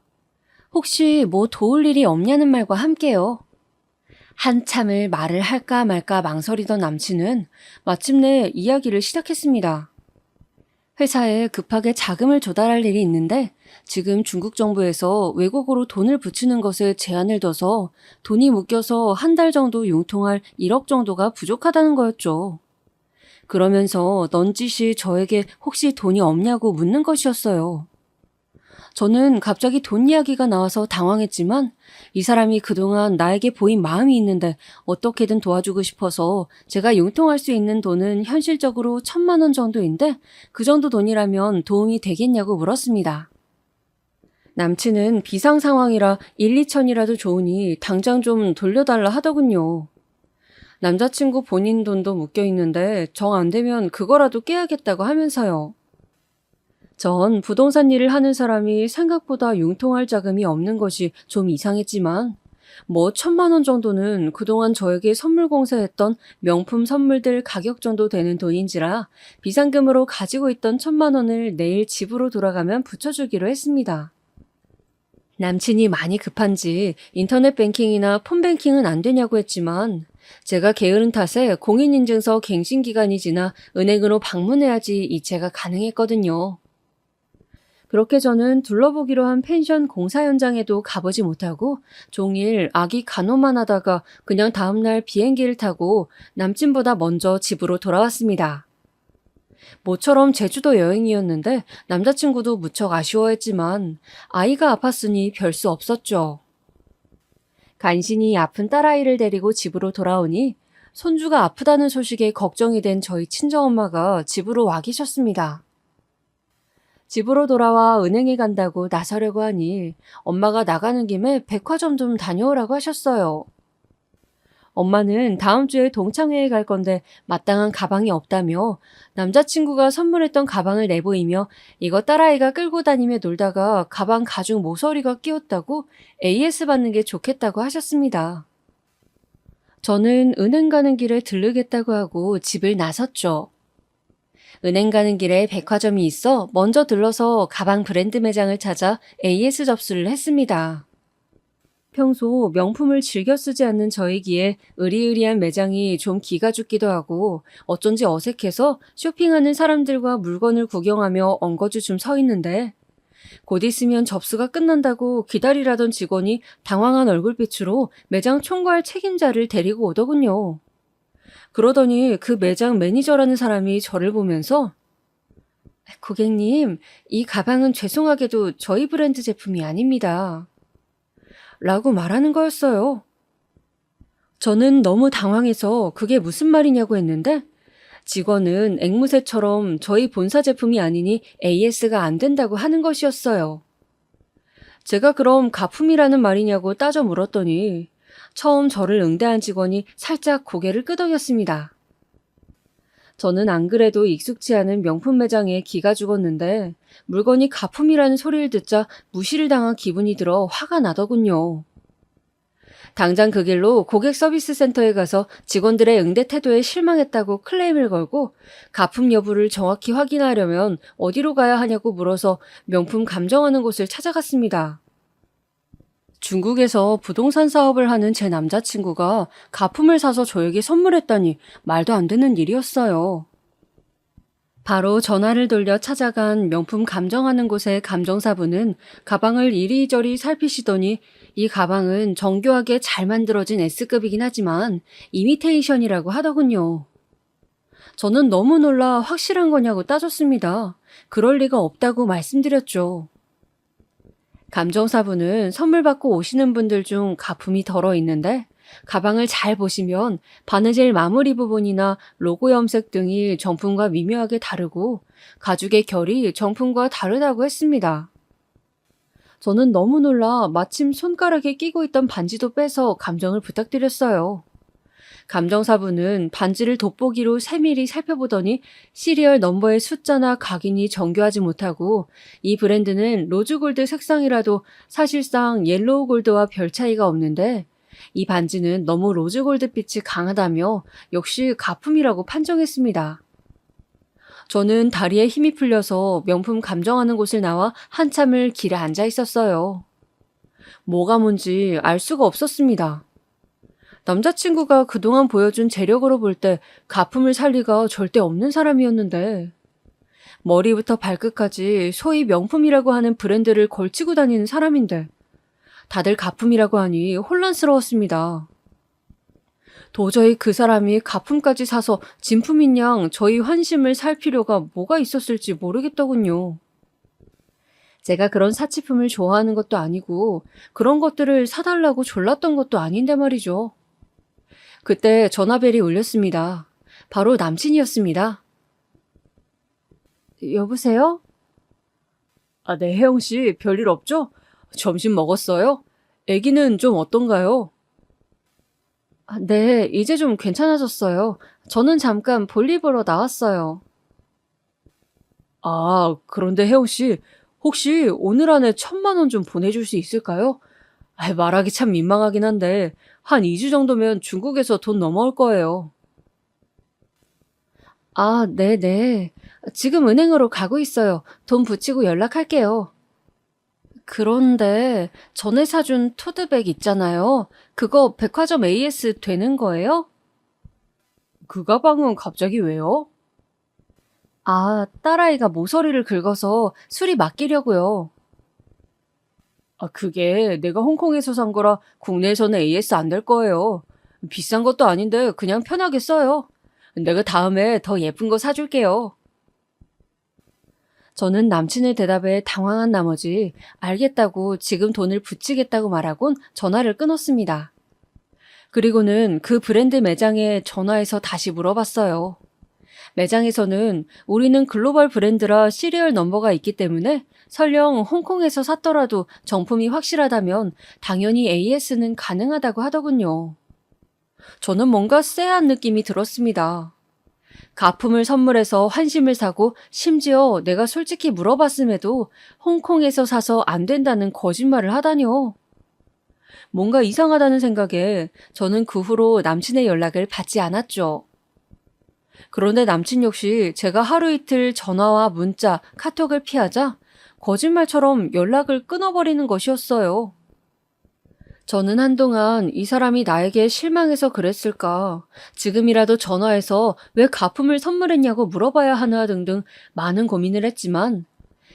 혹시 뭐 도울 일이 없냐는 말과 함께요. 한참을 말을 할까 말까 망설이던 남친은 마침내 이야기를 시작했습니다. 회사에 급하게 자금을 조달할 일이 있는데 지금 중국 정부에서 외국어로 돈을 붙이는 것에 제한을 둬서 돈이 묶여서 한 달 정도 융통할 1억 정도가 부족하다는 거였죠. 그러면서 넌지시 저에게 혹시 돈이 없냐고 묻는 것이었어요. 저는 갑자기 돈 이야기가 나와서 당황했지만 이 사람이 그동안 나에게 보인 마음이 있는데 어떻게든 도와주고 싶어서 제가 융통할 수 있는 돈은 현실적으로 1,000만 원 정도인데 그 정도 돈이라면 도움이 되겠냐고 물었습니다. 남친은 비상 상황이라 1, 2천이라도 좋으니 당장 좀 돌려달라 하더군요. 남자친구 본인 돈도 묶여 있는데 정 안 되면 그거라도 깨야겠다고 하면서요. 전 부동산 일을 하는 사람이 생각보다 융통할 자금이 없는 것이 좀 이상했지만 뭐 1,000만 원 정도는 그동안 저에게 선물 공세했던 명품 선물들 가격 정도 되는 돈인지라 비상금으로 가지고 있던 1,000만 원을 내일 집으로 돌아가면 붙여주기로 했습니다. 남친이 많이 급한지 인터넷 뱅킹이나 폰뱅킹은 안 되냐고 했지만 제가 게으른 탓에 공인인증서 갱신 기간이 지나 은행으로 방문해야지 이체가 가능했거든요. 그렇게 저는 둘러보기로 한 펜션 공사 현장에도 가보지 못하고 종일 아기 간호만 하다가 그냥 다음날 비행기를 타고 남친보다 먼저 집으로 돌아왔습니다. 모처럼 제주도 여행이었는데 남자친구도 무척 아쉬워했지만 아이가 아팠으니 별 수 없었죠. 간신히 아픈 딸아이를 데리고 집으로 돌아오니 손주가 아프다는 소식에 걱정이 된 저희 친정엄마가 집으로 와 계셨습니다. 집으로 돌아와 은행에 간다고 나서려고 하니 엄마가 나가는 김에 백화점 좀 다녀오라고 하셨어요. 엄마는 다음 주에 동창회에 갈 건데 마땅한 가방이 없다며 남자친구가 선물했던 가방을 내보이며 이거 딸아이가 끌고 다니며 놀다가 가방 가죽 모서리가 끼었다고 AS 받는 게 좋겠다고 하셨습니다. 저는 은행 가는 길에 들르겠다고 하고 집을 나섰죠. 은행 가는 길에 백화점이 있어 먼저 들러서 가방 브랜드 매장을 찾아 AS 접수를 했습니다. 평소 명품을 즐겨 쓰지 않는 저이기에 으리으리한 매장이 좀 기가 죽기도 하고 어쩐지 어색해서 쇼핑하는 사람들과 물건을 구경하며 엉거주춤 서 있는데 곧 있으면 접수가 끝난다고 기다리라던 직원이 당황한 얼굴빛으로 매장 총괄 책임자를 데리고 오더군요. 그러더니 그 매장 매니저라는 사람이 저를 보면서 고객님, 이 가방은 죄송하게도 저희 브랜드 제품이 아닙니다. 라고 말하는 거였어요. 저는 너무 당황해서 그게 무슨 말이냐고 했는데 직원은 앵무새처럼 저희 본사 제품이 아니니 AS가 안 된다고 하는 것이었어요. 제가 그럼 가품이라는 말이냐고 따져 물었더니 처음 저를 응대한 직원이 살짝 고개를 끄덕였습니다. 저는 안 그래도 익숙지 않은 명품 매장에 기가 죽었는데 물건이 가품이라는 소리를 듣자 무시를 당한 기분이 들어 화가 나더군요. 당장 그 길로 고객 서비스 센터에 가서 직원들의 응대 태도에 실망했다고 클레임을 걸고 가품 여부를 정확히 확인하려면 어디로 가야 하냐고 물어서 명품 감정하는 곳을 찾아갔습니다. 중국에서 부동산 사업을 하는 제 남자친구가 가품을 사서 저에게 선물했다니 말도 안 되는 일이었어요. 바로 전화를 돌려 찾아간 명품 감정하는 곳의 감정사분은 가방을 이리저리 살피시더니 이 가방은 정교하게 잘 만들어진 S급이긴 하지만 이미테이션이라고 하더군요. 저는 너무 놀라 확실한 거냐고 따졌습니다. 그럴 리가 없다고 말씀드렸죠. 감정사분은 선물 받고 오시는 분들 중 가품이 덜어 있는데 가방을 잘 보시면 바느질 마무리 부분이나 로고 염색 등이 정품과 미묘하게 다르고 가죽의 결이 정품과 다르다고 했습니다. 저는 너무 놀라 마침 손가락에 끼고 있던 반지도 빼서 감정을 부탁드렸어요. 감정사분은 반지를 돋보기로 세밀히 살펴보더니 시리얼 넘버의 숫자나 각인이 정교하지 못하고 이 브랜드는 로즈골드 색상이라도 사실상 옐로우 골드와 별 차이가 없는데 이 반지는 너무 로즈골드빛이 강하다며 역시 가품이라고 판정했습니다. 저는 다리에 힘이 풀려서 명품 감정하는 곳을 나와 한참을 길에 앉아 있었어요. 뭐가 뭔지 알 수가 없었습니다. 남자친구가 그동안 보여준 재력으로 볼 때 가품을 살 리가 절대 없는 사람이었는데 머리부터 발끝까지 소위 명품이라고 하는 브랜드를 걸치고 다니는 사람인데 다들 가품이라고 하니 혼란스러웠습니다. 도저히 그 사람이 가품까지 사서 진품인 양 저희 환심을 살 필요가 뭐가 있었을지 모르겠더군요. 제가 그런 사치품을 좋아하는 것도 아니고 그런 것들을 사달라고 졸랐던 것도 아닌데 말이죠. 그때 전화벨이 울렸습니다. 바로 남친이었습니다. 여보세요? 네, 혜영 씨, 별일 없죠? 점심 먹었어요? 아기는 좀 어떤가요? 네, 이제 좀 괜찮아졌어요. 저는 잠깐 볼일 보러 나왔어요. 그런데 혜영 씨, 혹시 오늘 안에 1,000만 원 좀 보내줄 수 있을까요? 말하기 참 민망하긴 한데 한 2주 정도면 중국에서 돈 넘어올 거예요. 네네. 지금 은행으로 가고 있어요. 돈 붙이고 연락할게요. 그런데 전에 사준 토드백 있잖아요. 그거 백화점 AS 되는 거예요? 그 가방은 갑자기 왜요? 딸아이가 모서리를 긁어서 수리 맡기려고요. 그게 내가 홍콩에서 산 거라 국내에서는 AS 안 될 거예요. 비싼 것도 아닌데 그냥 편하게 써요. 내가 다음에 더 예쁜 거 사줄게요. 저는 남친의 대답에 당황한 나머지 알겠다고 지금 돈을 붙이겠다고 말하곤 전화를 끊었습니다. 그리고는 그 브랜드 매장에 전화해서 다시 물어봤어요. 매장에서는 우리는 글로벌 브랜드라 시리얼 넘버가 있기 때문에 설령 홍콩에서 샀더라도 정품이 확실하다면 당연히 AS는 가능하다고 하더군요. 저는 뭔가 쎄한 느낌이 들었습니다. 가품을 선물해서 환심을 사고 심지어 내가 솔직히 물어봤음에도 홍콩에서 사서 안 된다는 거짓말을 하다니요. 뭔가 이상하다는 생각에 저는 그 후로 남친의 연락을 받지 않았죠. 그런데 남친 역시 제가 하루 이틀 전화와 문자, 카톡을 피하자 거짓말처럼 연락을 끊어버리는 것이었어요. 저는 한동안 이 사람이 나에게 실망해서 그랬을까, 지금이라도 전화해서 왜 가품을 선물했냐고 물어봐야 하나 등등 많은 고민을 했지만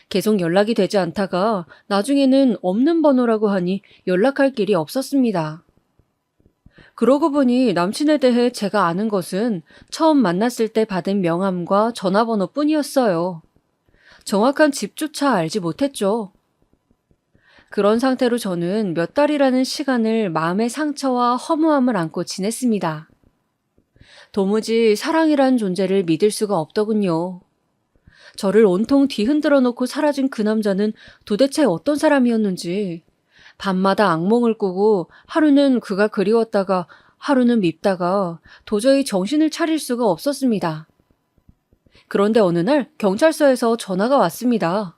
계속 연락이 되지 않다가 나중에는 없는 번호라고 하니 연락할 길이 없었습니다. 그러고 보니 남친에 대해 제가 아는 것은 처음 만났을 때 받은 명함과 전화번호뿐이었어요. 정확한 집조차 알지 못했죠. 그런 상태로 저는 몇 달이라는 시간을 마음의 상처와 허무함을 안고 지냈습니다. 도무지 사랑이란 존재를 믿을 수가 없더군요. 저를 온통 뒤흔들어 놓고 사라진 그 남자는 도대체 어떤 사람이었는지, 밤마다 악몽을 꾸고 하루는 그가 그리웠다가 하루는 밉다가 도저히 정신을 차릴 수가 없었습니다. 그런데 어느 날 경찰서에서 전화가 왔습니다.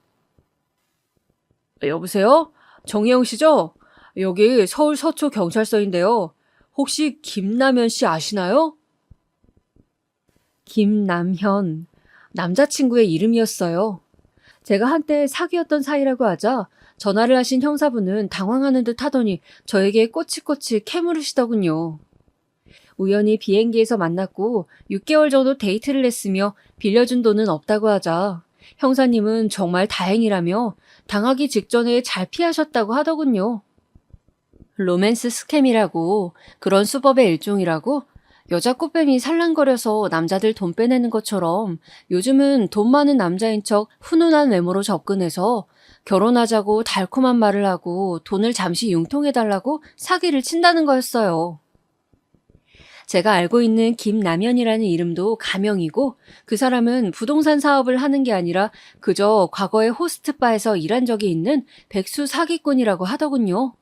여보세요? 정혜영 씨죠? 여기 서울 서초 경찰서인데요. 혹시 김남현 씨 아시나요? 김남현, 남자친구의 이름이었어요. 제가 한때 사귀었던 사이라고 하자 전화를 하신 형사분은 당황하는 듯 하더니 저에게 꼬치꼬치 캐물으시더군요. 우연히 비행기에서 만났고 6개월 정도 데이트를 했으며 빌려준 돈은 없다고 하자 형사님은 정말 다행이라며 당하기 직전에 잘 피하셨다고 하더군요. 로맨스 스캠이라고 그런 수법의 일종이라고 여자 꽃뱀이 살랑거려서 남자들 돈 빼내는 것처럼 요즘은 돈 많은 남자인 척 훈훈한 외모로 접근해서 결혼하자고 달콤한 말을 하고 돈을 잠시 융통해달라고 사기를 친다는 거였어요. 제가 알고 있는 김남현이라는 이름도 가명이고 그 사람은 부동산 사업을 하는 게 아니라 그저 과거에 호스트바에서 일한 적이 있는 백수 사기꾼이라고 하더군요.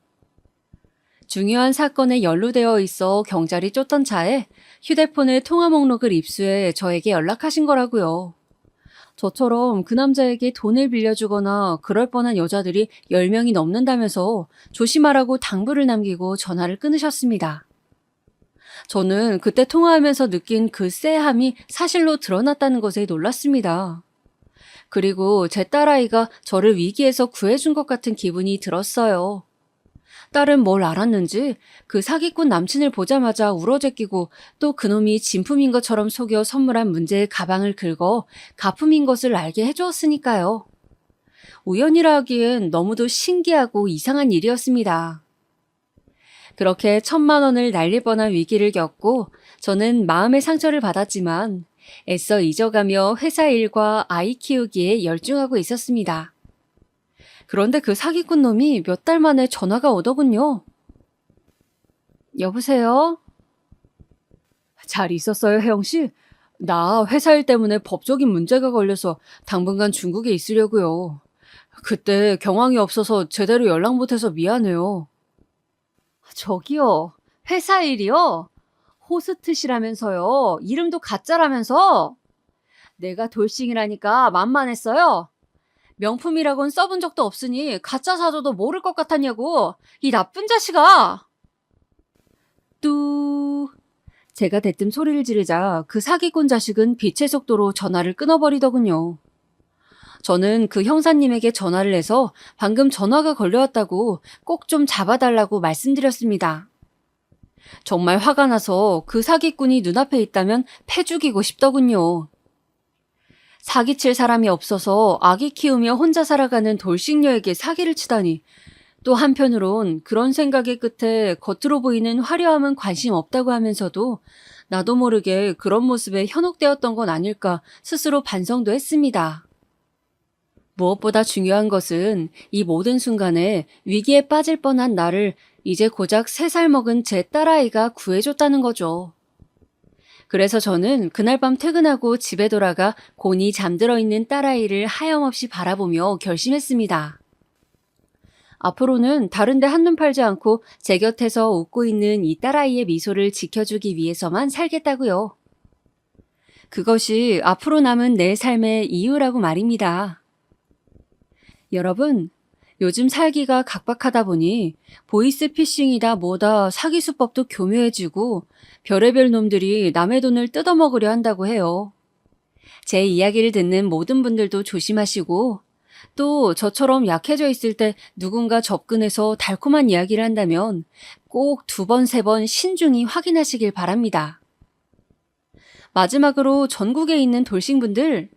중요한 사건에 연루되어 있어 경찰이 쫓던 차에 휴대폰의 통화 목록을 입수해 저에게 연락하신 거라고요. 저처럼 그 남자에게 돈을 빌려주거나 그럴 뻔한 여자들이 10명이 넘는다면서 조심하라고 당부를 남기고 전화를 끊으셨습니다. 저는 그때 통화하면서 느낀 그 쎄함이 사실로 드러났다는 것에 놀랐습니다. 그리고 제 딸아이가 저를 위기에서 구해준 것 같은 기분이 들었어요. 딸은 뭘 알았는지 그 사기꾼 남친을 보자마자 울어제끼고 또 그놈이 진품인 것처럼 속여 선물한 문제의 가방을 긁어 가품인 것을 알게 해주었으니까요. 우연이라 하기엔 너무도 신기하고 이상한 일이었습니다. 그렇게 1,000만 원을 날릴 뻔한 위기를 겪고 저는 마음의 상처를 받았지만 애써 잊어가며 회사 일과 아이 키우기에 열중하고 있었습니다. 그런데 그 사기꾼 놈이 몇 달 만에 전화가 오더군요. 여보세요? 잘 있었어요, 혜영 씨? 나 회사 일 때문에 법적인 문제가 걸려서 당분간 중국에 있으려고요. 그때 경황이 없어서 제대로 연락 못해서 미안해요. 저기요, 회사 일이요? 호스트시라면서요. 이름도 가짜라면서? 내가 돌싱이라니까 만만했어요. 명품이라곤 써본 적도 없으니 가짜 사줘도 모를 것 같았냐고. 이 나쁜 자식아. 뚜. 제가 대뜸 소리를 지르자 그 사기꾼 자식은 빛의 속도로 전화를 끊어버리더군요. 저는 그 형사님에게 전화를 해서 방금 전화가 걸려왔다고 꼭 좀 잡아달라고 말씀드렸습니다. 정말 화가 나서 그 사기꾼이 눈앞에 있다면 패 죽이고 싶더군요. 사기칠 사람이 없어서 아기 키우며 혼자 살아가는 돌싱녀에게 사기를 치다니 또 한편으론 그런 생각의 끝에 겉으로 보이는 화려함은 관심 없다고 하면서도 나도 모르게 그런 모습에 현혹되었던 건 아닐까 스스로 반성도 했습니다. 무엇보다 중요한 것은 이 모든 순간에 위기에 빠질 뻔한 나를 이제 고작 3살 먹은 제 딸아이가 구해줬다는 거죠. 그래서 저는 그날 밤 퇴근하고 집에 돌아가 곤히 잠들어 있는 딸아이를 하염없이 바라보며 결심했습니다. 앞으로는 다른 데 한눈 팔지 않고 제 곁에서 웃고 있는 이 딸아이의 미소를 지켜주기 위해서만 살겠다고요. 그것이 앞으로 남은 내 삶의 이유라고 말입니다. 여러분, 요즘 살기가 각박하다 보니 보이스피싱이다 뭐다 사기 수법도 교묘해지고 별의별 놈들이 남의 돈을 뜯어먹으려 한다고 해요. 제 이야기를 듣는 모든 분들도 조심하시고 또 저처럼 약해져 있을 때 누군가 접근해서 달콤한 이야기를 한다면 꼭 2번, 3번 신중히 확인하시길 바랍니다. 마지막으로 전국에 있는 돌싱분들,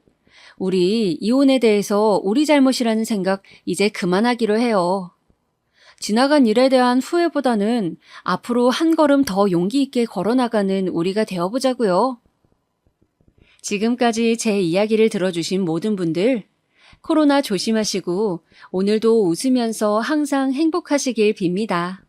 우리 이혼에 대해서 우리 잘못이라는 생각 이제 그만하기로 해요. 지나간 일에 대한 후회보다는 앞으로 한 걸음 더 용기 있게 걸어나가는 우리가 되어보자고요. 지금까지 제 이야기를 들어주신 모든 분들, 코로나 조심하시고 오늘도 웃으면서 항상 행복하시길 빕니다.